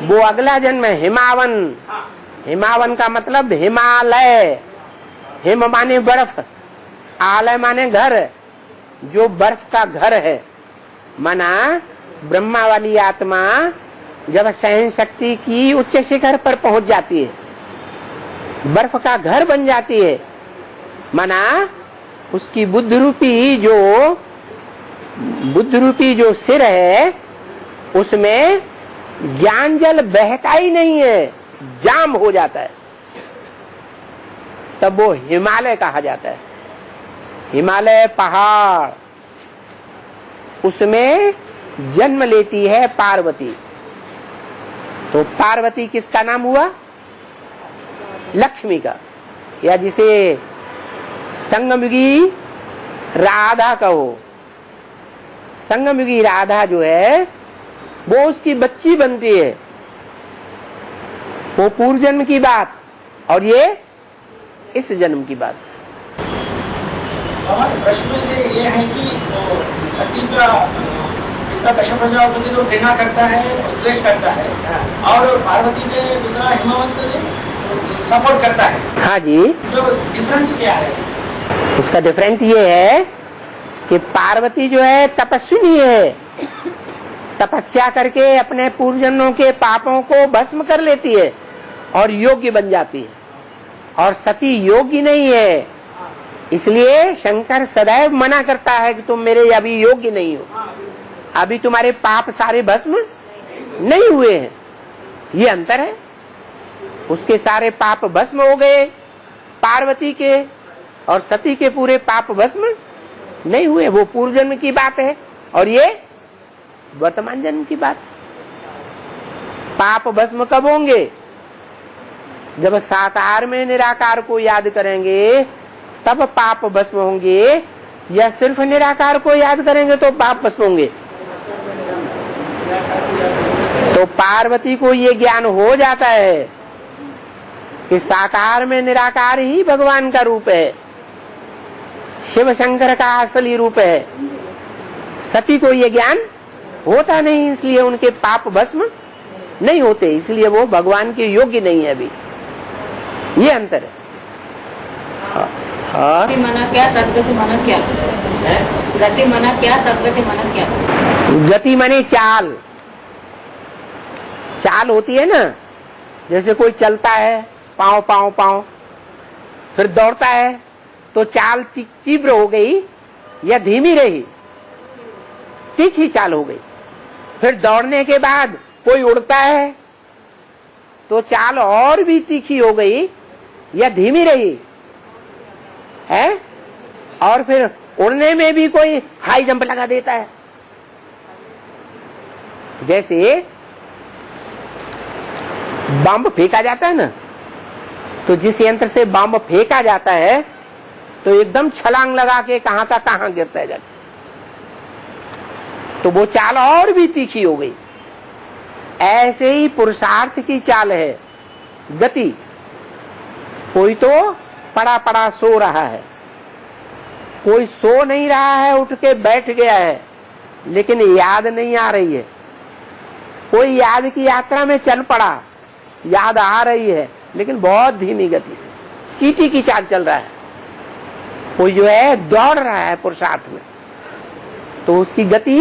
वो अगला जन्म है। हिमावन, हिमावन का मतलब हिमालय। हिम माने बर्फ, आलय माने घर, जो बर्फ का घर है। माना ब्रह्मा वाली आत्मा जब सहन शक्ति की उच्च शिखर पर पहुंच जाती है, बर्फ का घर बन जाती है। माना उसकी बुद्ध रूपी जो सिर है उसमें ज्ञान जल बहता ही नहीं है, जाम हो जाता है। तब वो हिमालय कहा जाता है। हिमालय पहाड़, उसमें जन्म लेती है पार्वती। तो पार्वती किसका नाम हुआ? लक्ष्मी का, या जिसे संगमयुगी राधा कहो। संगमयुगी राधा जो है वो उसकी बच्ची बनती है। वो पूर्व जन्म की बात और ये इस जन्म की बात। हमारे प्रश्न से ये है कि सती का पिता दक्ष प्रजापति को घृणा करता है, द्वेष करता है, और पार्वती के पिता हिमावंत ने सपोर्ट करता है। हाँ जी, तो डिफरेंस क्या है? उसका डिफरेंस ये है कि पार्वती जो है तपस्विनी है, तपस्या करके अपने पूर्व जन्मों के पापों को भस्म कर लेती है और योग्य बन जाती है। और सती योग्य नहीं है, इसलिए शंकर सदैव मना करता है कि तुम मेरे अभी योग्य नहीं हो, अभी तुम्हारे पाप सारे भस्म नहीं हुए हैं, ये अंतर है। उसके सारे पाप भस्म हो गए पार्वती के, और सती के पूरे पाप भस्म नहीं हुए। वो पूर्व जन्म की बात है और ये वर्तमान जन्म की बात। पाप भस्म कब होंगे? जब साकार में निराकार को याद करेंगे तब पाप भस्म होंगे, या सिर्फ निराकार को याद करेंगे तो पाप भस्म होंगे? तो पार्वती को ये ज्ञान हो जाता है कि साकार में निराकार ही भगवान का रूप है, शिव शंकर का असली रूप है। सती को ये ज्ञान होता नहीं, इसलिए उनके पाप भस्म नहीं होते, इसलिए वो भगवान के योग्य नहीं है अभी। ये अंतर है। गति मना क्या, सदगति मना क्या? गति मना क्या, सदगति मना क्या? गति माने चाल। चाल होती है ना, जैसे कोई चलता है पांव पांव पांव, फिर दौड़ता है तो चाल तीव्र हो गई या धीमी रही? तीखी चाल हो गई। फिर दौड़ने के बाद कोई उड़ता है तो चाल और भी तीखी हो गई या धीमी रही है? और फिर उड़ने में भी कोई हाई जंप लगा देता है। जैसे बम फेंका जाता है ना, तो जिस यंत्र से बम फेंका जाता है तो एकदम छलांग लगा के कहां का कहां गिरता है जाके, तो वो चाल और भी तीखी हो गई। ऐसे ही पुरुषार्थ की चाल है गति। कोई तो पड़ा पड़ा सो रहा है, कोई सो नहीं रहा है, उठ के बैठ गया है, लेकिन याद नहीं आ रही है। कोई याद की यात्रा में चल पड़ा, याद आ रही है लेकिन बहुत धीमी गति से, चींटी की चाल चल रहा है। कोई जो है दौड़ रहा है पुरुषार्थ में, तो उसकी गति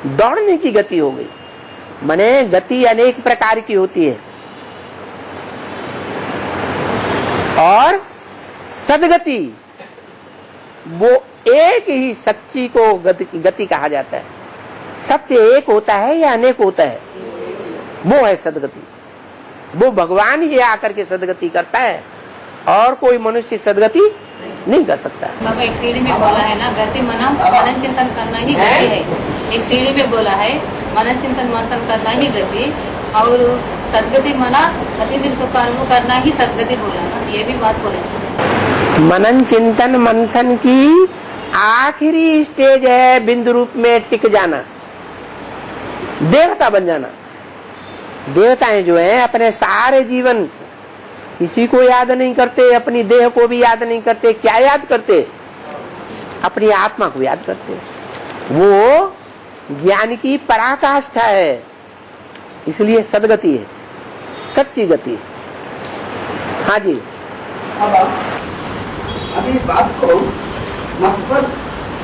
दौड़ने की गति हो गई। माने गति अनेक प्रकार की होती है, और सदगति वो एक ही सच्ची को गति कहा जाता है। सत्य एक होता है या अनेक होता है? वो है सदगति। वो भगवान ही आकर के सदगति करता है, और कोई मनुष्य सदगति नहीं कर सकता। बाबा एक सीढ़ी में बोला है ना, गति मना मनन चिंतन करना ही गति है। एक सीढ़ी में बोला है मनन चिंतन मंथन करना ही गति, और सदगति मना अति दिन सुख कर्म करना ही सदगति बोला ना, ये भी बात बोला। मनन चिंतन मंथन की आखिरी स्टेज है बिंदु रूप में टिक जाना, देवता बन जाना। देवताएं जो हैं अपने सारे जीवन किसी को याद नहीं करते, अपनी देह को भी याद नहीं करते। क्या याद करते? अपनी आत्मा को याद करते। वो ज्ञान की पराकाष्ठा है, इसलिए सदगति है, सच्ची गति। हाँ जी। अभी बात को मकसद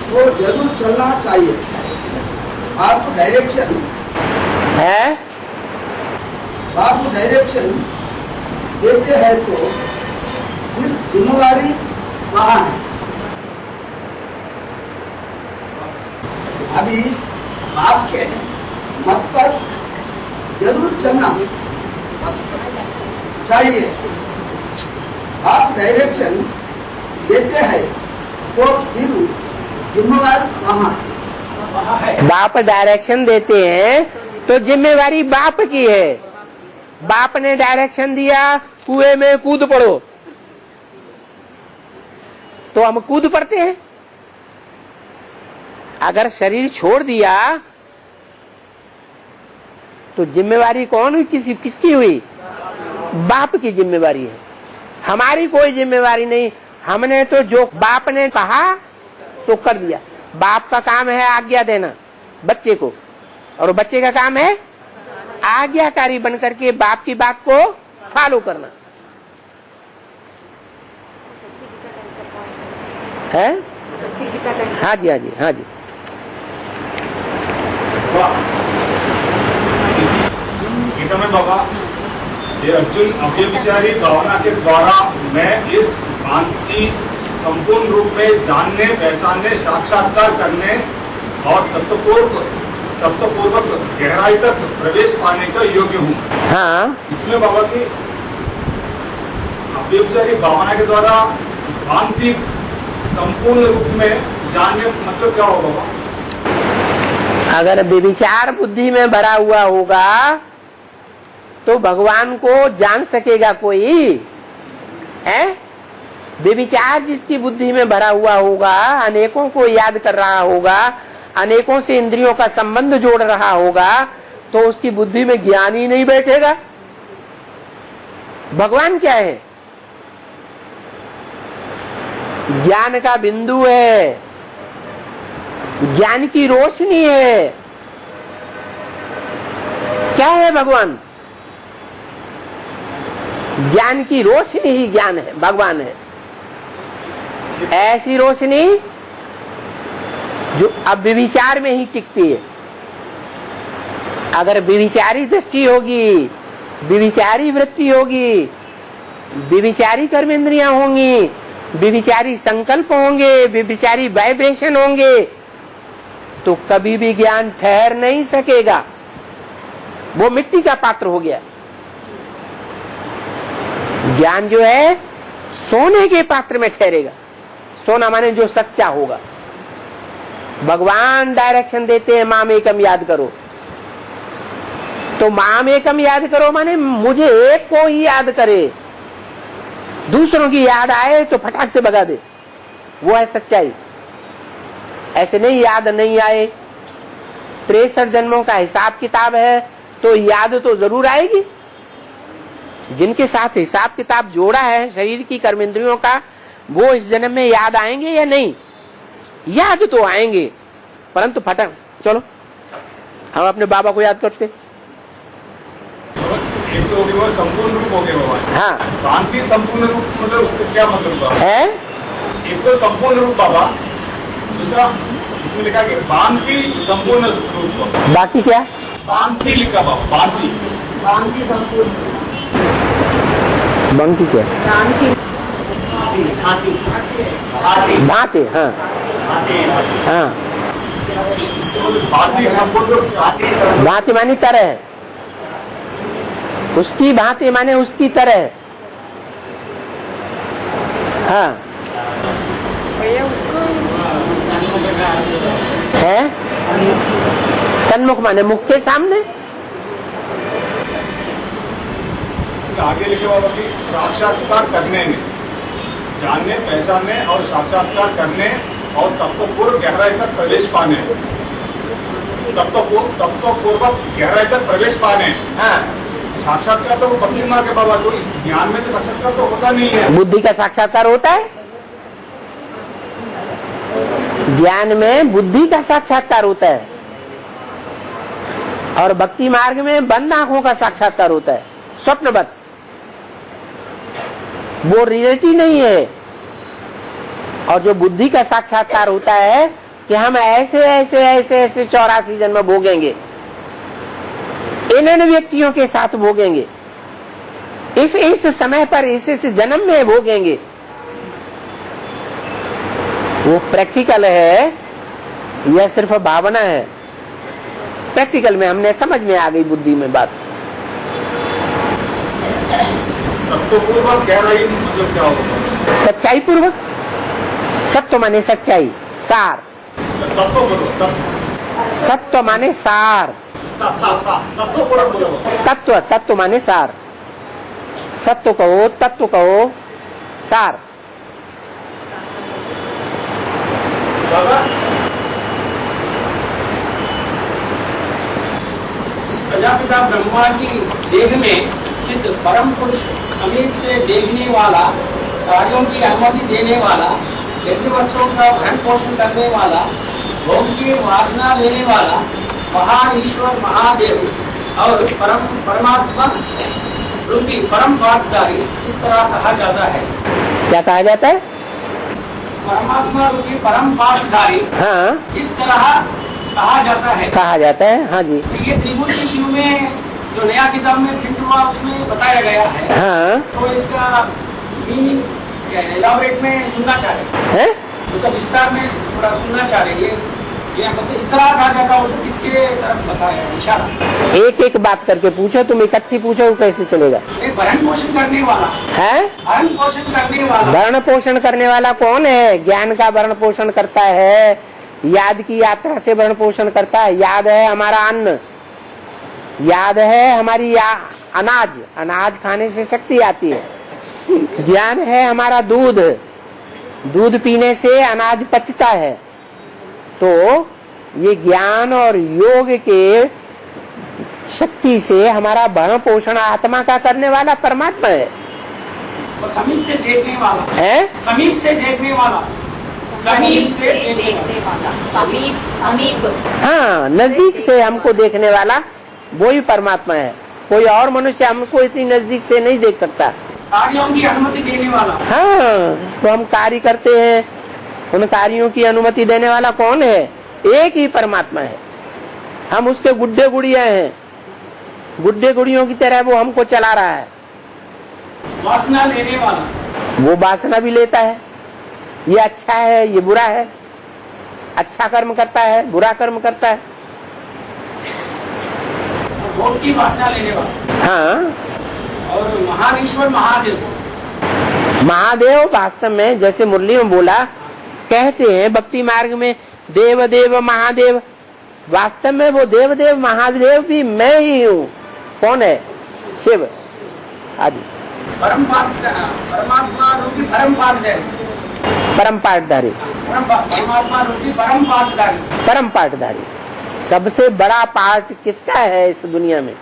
को जरूर चलना चाहिए। आपको डायरेक्शन है, आपको डायरेक्शन देते हैं तो फिर जिम्मेवारी कहाँ है? अभी आपके मतलब जरूर चलना चाहिए। आप डायरेक्शन देते हैं तो फिर जिम्मेवार कहाँ है? बाप डायरेक्शन देते हैं तो जिम्मेवारी बाप की है। बाप ने डायरेक्शन दिया कुएं में कूद पड़ो, तो हम कूद पड़ते हैं। अगर शरीर छोड़ दिया तो जिम्मेवारी कौन हुई? किसकी हुई? बाप की जिम्मेवारी है, हमारी कोई जिम्मेवारी नहीं। हमने तो जो बाप ने कहा तो कर दिया। बाप का काम है आज्ञा देना बच्चे को, और बच्चे का काम है आज्ञाकारी बनकर के बाप की बात को फॉलो करना है। हाँ जी, हाँ जी, हाँ जी। गीता में बाबा ये अर्जुन अव्यभिचारी भावना के द्वारा मैं इस भ्रांति संपूर्ण रूप में जानने, पहचानने, साक्षात्कार करने और तत्वपूर्व तब तो पूर्वक गहराई तक प्रवेश पाने का योग्य हूँ। हाँ, इसमें बाबा की व्यभिचारी भावना के द्वारा भ्रांति संपूर्ण रूप में जानने मतलब क्या होगा बाबा? अगर व्यभिचार बुद्धि में भरा हुआ होगा तो भगवान को जान सकेगा कोई है? व्यभिचार जिसकी बुद्धि में भरा हुआ होगा, अनेकों को याद कर रहा होगा, अनेकों से इंद्रियों का संबंध जोड़ रहा होगा, तो उसकी बुद्धि में ज्ञान ही नहीं बैठेगा। भगवान क्या है? ज्ञान का बिंदु है, ज्ञान की रोशनी है। क्या है भगवान? ज्ञान की रोशनी ही ज्ञान है, भगवान है। ऐसी रोशनी जो अब व्यभिचार में ही टिकती है। अगर व्यभिचारी दृष्टि होगी, व्यभिचारी वृत्ति होगी, व्यभिचारी कर्म इंद्रियां होंगी, व्यभिचारी संकल्प होंगे, व्यभिचारी वाइब्रेशन होंगे, तो कभी भी ज्ञान ठहर नहीं सकेगा। वो मिट्टी का पात्र हो गया। ज्ञान जो है सोने के पात्र में ठहरेगा। सोना माने जो सच्चा होगा। भगवान डायरेक्शन देते हैं, माम एकम याद करो। तो माम एकम याद करो माने मुझे एक को ही याद करे, दूसरों की याद आए तो फटाक से भगा दे, वो है सच्चाई। ऐसे नहीं याद नहीं आए, 63 जन्मों का हिसाब किताब है तो याद तो जरूर आएगी। जिनके साथ हिसाब किताब जोड़ा है शरीर की कर्मेंद्रियों का, वो इस जन्म में याद आएंगे या नहीं? याद तो आएंगे, परंतु फटक। चलो हम अपने बाबा को याद करते। एक तो वो संपूर्ण रूप हो गया बाबा। हाँ, भ्रांति संपूर्ण रूप मतलब उसका क्या मतलब बाबा? है एक तो संपूर्ण रूप बाबा, दूसरा इसमें लिखा कि भ्रांति संपूर्ण रूप। बाकी क्या? भ्रांति लिखा बाबा, भ्रांति। भ्रांति संपूर्ण बंकी क्या? भांति। हाँ हाँ, भ्रांति संपूर्ण रूप। भांति मानी तरह, उसकी भांति माने उसकी तरह। हाँ है, सन्मुख माने मुख के सामने। इसके आगे लिखे बाबा की साक्षात्कार करने में, जानने पहचानने और साक्षात्कार करने और तब तो पूर्व गहराई तक प्रवेश पाने, तब तो पूर्वक गहराई तक प्रवेश पाने। हाँ, साक्षात्कार तो वो भक्ति मार्ग है बाबा, तो इस ज्ञान में तो साक्षात्कार तो होता नहीं है। बुद्धि का साक्षात्कार होता है, ज्ञान में बुद्धि का साक्षात्कार होता है, और भक्ति मार्ग में बंद आंखों का साक्षात्कार होता है, स्वप्नवत। वो रियलिटी नहीं है। और जो बुद्धि का साक्षात्कार होता है कि हम ऐसे ऐसे ऐसे ऐसे 84 जन्म भोगेंगे, इन व्यक्तियों के साथ भोगेंगे, इस समय पर इस जन्म में भोगेंगे, वो प्रैक्टिकल है या सिर्फ भावना है? प्रैक्टिकल में हमने समझ में आ गई बुद्धि में बात। तब तो पूर्वक गहराई मतलब क्या होगा? सच्चाई पूर्वक। सत्य माने सच्चाई, सार। तब तो बोलो, तब सत्य माने सार, तब तो पूर्वक बोलो। तत्व। तत्व माने सार। सत्य कहो, तत्व कहो, सार। बाबा इस प्रजापिता ब्रह्मा की देह में स्थित परम पुरुष, समीप से देखने वाला, कार्यों की अनुमति देने वाला, यज्ञ वर्षों का भरण पोषण करने वाला, भोग की वासना लेने वाला, महान ईश्वर महादेव और परमात्मा रूपी परम पाठधारी इस तरह कहा जाता है। क्या कहा जाता है? परमात्मा रूपी परम पाठधारी हाँ, इस तरह कहा जाता है। कहा जाता है। हाँ जी। ये त्रिमूर्ति शिव में जो नया किताब में प्रिंट हुआ उसमें बताया गया है। हाँ, तो इसका मीनिंग क्या है? एलाबोरेट में सुनना चाह रहे है? मतलब विस्तार में थोड़ा सुनना चाह रहे हैं। ये मतलब इस तरह कहा जाता हो तो किसके तरफ बताया इशारा? एक एक बात करके पूछो, तुम इकट्ठी पूछो कैसे चलेगा? एक भरण पोषण करने वाला है। भरण पोषण करने वाला, भरण पोषण करने वाला कौन है? ज्ञान का भरण पोषण करता है, याद की यात्रा से भरण पोषण करता है। याद है हमारा अन्न, याद है हमारी अनाज, अनाज खाने से शक्ति आती है। ज्ञान है हमारा दूध, दूध पीने से अनाज पचता है। तो ये ज्ञान और योग के शक्ति से हमारा भरण पोषण आत्मा का करने वाला परमात्मा है। और समीप से देखने वाला है, समीप से देखने वाला, समीप से देखने वाला, समीप हाँ, नजदीक से हमको देखने वाला वो ही परमात्मा है। कोई और मनुष्य हमको इतनी नजदीक से नहीं देख सकता। कार्यों की अनुमति देने वाला, हाँ, तो हम कार्य करते हैं, उन कार्यों की अनुमति देने वाला कौन है? एक ही परमात्मा है। हम उसके गुड्डे गुड़िया हैं, गुड्डे गुड़ियों की तरह वो हमको चला रहा है। वासना लेने वाला, वो वासना भी लेता है, ये अच्छा है ये बुरा है, अच्छा कर्म करता है बुरा कर्म करता है। भोग की वासना लेने वाला। हाँ, और महान ईश्वर महादेव, महादेव वास्तव में जैसे मुरली में बोला, कहते हैं भक्ति मार्ग में देव देव महादेव, वास्तव में वो देव देव महादेव भी मैं ही हूँ। कौन है? शिव आदि परमात्मा रूपी परम पाठधारी, परम पाठधारी, परमात्मा रूपी परम पाठधारी, परम पाठधारी। सबसे बड़ा पाठ किसका है इस दुनिया में?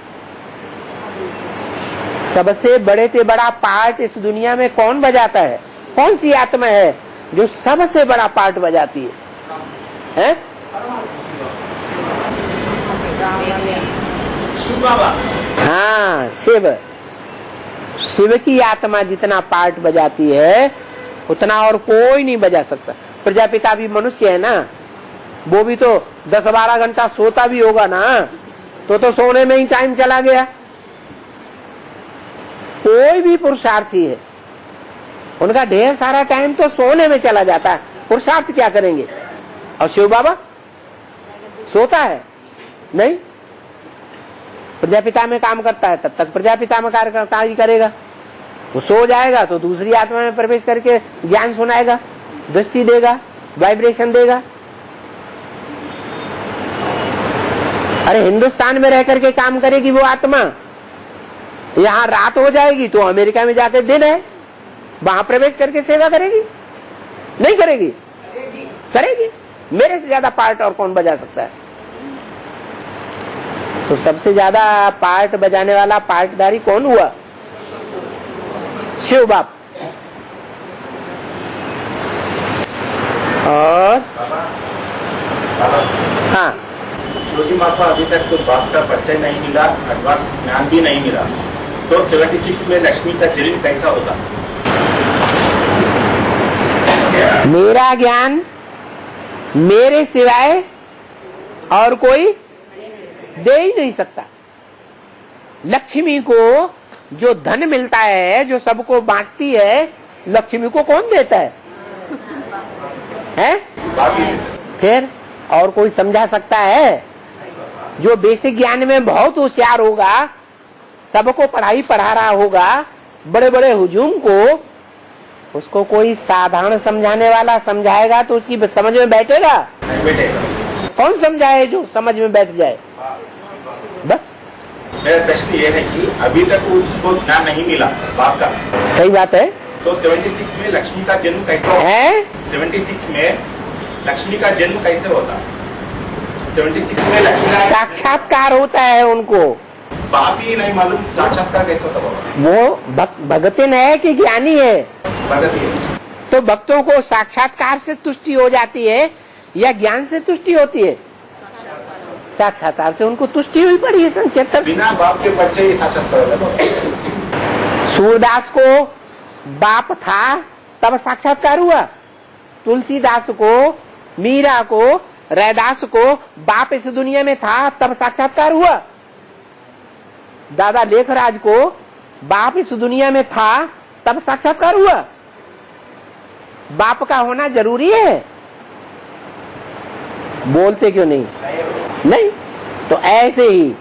सबसे बड़े से बड़ा पाठ इस दुनिया में कौन बजाता है? कौन सी आत्मा है जो सबसे बड़ा पाठ बजाती है? हैं? शिव बाबा। हाँ, शिव। शिव की आत्मा जितना पाठ बजाती है उतना और कोई नहीं बजा सकता। प्रजापिता भी मनुष्य है ना, वो भी तो 10-12 घंटा सोता भी होगा ना, तो सोने में ही टाइम चला गया। कोई भी पुरुषार्थी है, उनका ढेर सारा टाइम तो सोने में चला जाता है। पुरुषार्थ क्या करेंगे? और शिव बाबा सोता है नहीं, प्रजापिता में काम करता है, तब तक प्रजापिता में कार्य करेगा। वो सो जाएगा तो दूसरी आत्मा में प्रवेश करके ज्ञान सुनाएगा, दृष्टि देगा, वाइब्रेशन देगा। अरे हिंदुस्तान में रह करके काम करेगी वो आत्मा, यहाँ रात हो जाएगी तो अमेरिका में जाकर दिन है, वहां प्रवेश करके सेवा करेगी? नहीं करेगी? करेगी। मेरे से ज्यादा पार्ट और कौन बजा सकता है? तो सबसे ज्यादा पार्ट बजाने वाला पार्टधारी कौन हुआ? शिव बाप। और हाँ, छोटी माँ को अभी तक तो बाप का परिचय नहीं मिला, एडवांस ज्ञान भी नहीं मिला, तो 76 में लक्ष्मी का जन्म कैसा होता? मेरा ज्ञान मेरे सिवाय और कोई दे ही नहीं सकता। लक्ष्मी को जो धन मिलता है, जो सबको बांटती है, लक्ष्मी को कौन देता है? हैं? फिर और कोई समझा सकता है? जो बेसिक ज्ञान में बहुत होशियार होगा, सबको पढ़ाई पढ़ा रहा होगा, बड़े बड़े हुजूम को, उसको कोई साधारण समझाने वाला समझाएगा तो उसकी समझ में बैठेगा? कौन समझाए जो समझ में बैठ जाए? बस मेरा प्रश्न ये है कि अभी तक उसको ज्ञान नहीं मिला बाप का। सही बात है। तो 76 में लक्ष्मी का जन्म कैसा है? 76 में लक्ष्मी का जन्म कैसे होता? 76 में लक्ष्मी का साक्षात्कार होता है उनको। बाप ही नहीं मालूम साक्षात्कार कैसे होता बाबा? वो भगतिन है कि ज्ञानी है? भगत है। तो भक्तों को साक्षात्कार से तुष्टि हो जाती है या ज्ञान से तुष्टि होती है? साक्षात्कार से उनको तुष्टि हुई पड़ी है। संचेतन बिना बाप के परिचय ही साक्षात्कार होता। सूरदास को बाप था तब साक्षात्कार हुआ। तुलसीदास को, मीरा को, रैदास को बाप इस दुनिया में था तब साक्षात्कार हुआ। दादा लेखराज को बाप इस दुनिया में था तब साक्षात्कार हुआ। बाप का होना जरूरी है। बोलते क्यों नहीं? नहीं। तो ऐसे ही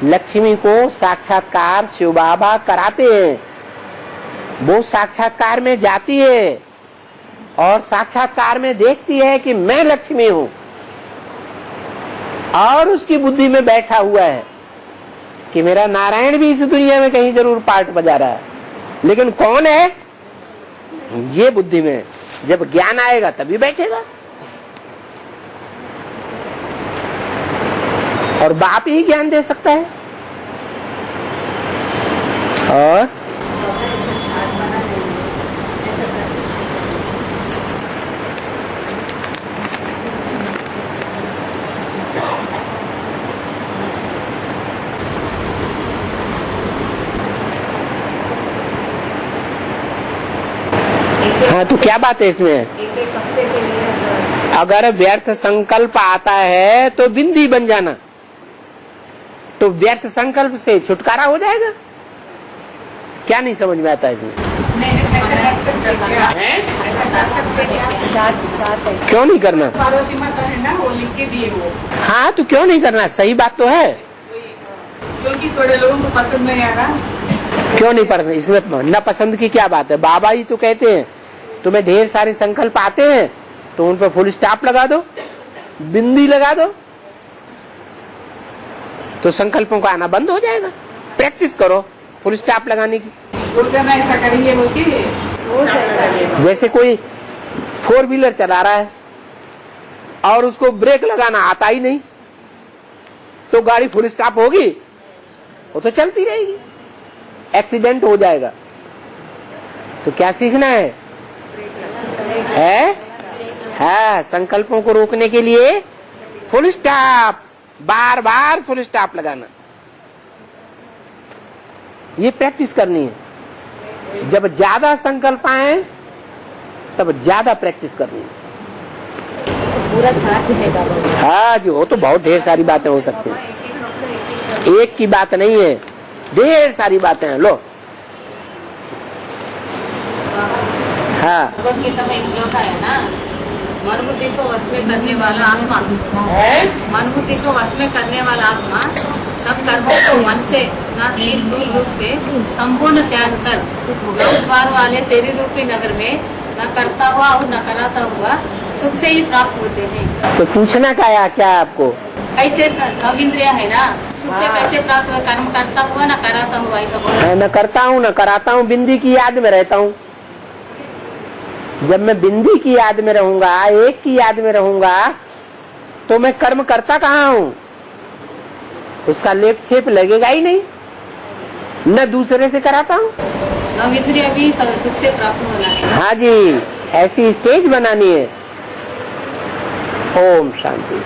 लक्ष्मी को साक्षात्कार शिव बाबा कराते हैं। वो साक्षात्कार में जाती है और साक्षात्कार में देखती है कि मैं लक्ष्मी हूं, और उसकी बुद्धि में बैठा हुआ है कि मेरा नारायण भी इस दुनिया में कहीं जरूर पार्ट बजा रहा है, लेकिन कौन है ये बुद्धि में। जब ज्ञान आएगा तभी बैठेगा। और बाप ही ज्ञान दे सकता है। और हाँ, तो क्या बात है इसमें? एक हफ्ते के लिए सर, अगर व्यर्थ संकल्प आता है तो बिंदी बन जाना, तो व्यर्थ संकल्प से छुटकारा हो जाएगा। क्या नहीं समझ में आता इसमें? क्यों नहीं करना? पार्वती माता है ना, वो लिख के दिए वो, हाँ, तो क्यों नहीं करना? सही बात तो है। क्योंकि थोड़े लोगों को पसंद नहीं आ रहा। क्यों नहीं पसंद? इसमें न पसंद की क्या बात है? बाबा ही तो कहते हैं तुम्हें ढेर सारे संकल्प आते हैं तो उन पर फुल स्टॉप लगा दो, बिंदी लगा दो, तो संकल्पों का आना बंद हो जाएगा। प्रैक्टिस करो फुल स्टॉप लगाने की। रोजाना ऐसा करेंगे बोलती जैसे कोई 4 व्हीलर चला रहा है और उसको ब्रेक लगाना आता ही नहीं, तो गाड़ी फुल स्टॉप होगी? वो तो चलती रहेगी, एक्सीडेंट हो जाएगा। तो क्या सीखना है? हाँ, संकल्पों को रोकने के लिए फुल स्टॉप, बार बार फुल स्टॉप लगाना, ये प्रैक्टिस करनी है। जब ज्यादा संकल्प आए तब ज्यादा प्रैक्टिस करनी है। पूरा छाट है बाबा। हाँ जी, वो तो बहुत ढेर सारी बातें हो सकती हैं, एक की बात नहीं है, ढेर सारी बातें हैं। लो, हाँ, भगवदगीता में एक श्लोक है ना, मन बुद्धि को वश में करने वाला आत्मा, मन बुद्धि को वश में करने वाला आत्मा सब कर्मों को मन से न कि स्थूल रूप से संपूर्ण त्याग कर द्वार वाले शरीर रूपी नगर में न करता हुआ और न कराता हुआ सुख से ही प्राप्त होते हैं। तो पूछना क्या है आपको? कैसे नव इंद्रिया है ना, सुख से कैसे प्राप्त हुआ? कर्म करता हुआ न कराता हुआ, तो बोला न करता हूँ न कराता हूँ, बिंदी की याद में रहता हूँ। जब मैं बिंदी की याद में रहूंगा, एक की याद में रहूंगा, तो मैं कर्म करता कहाँ हूँ? उसका लेप छेप लगेगा ही नहीं, न दूसरे से कराता हूँ। नव इंद्रिया भी सुख से प्राप्त होना है। हाँ जी, ऐसी स्टेज बनानी है। ओम शांति।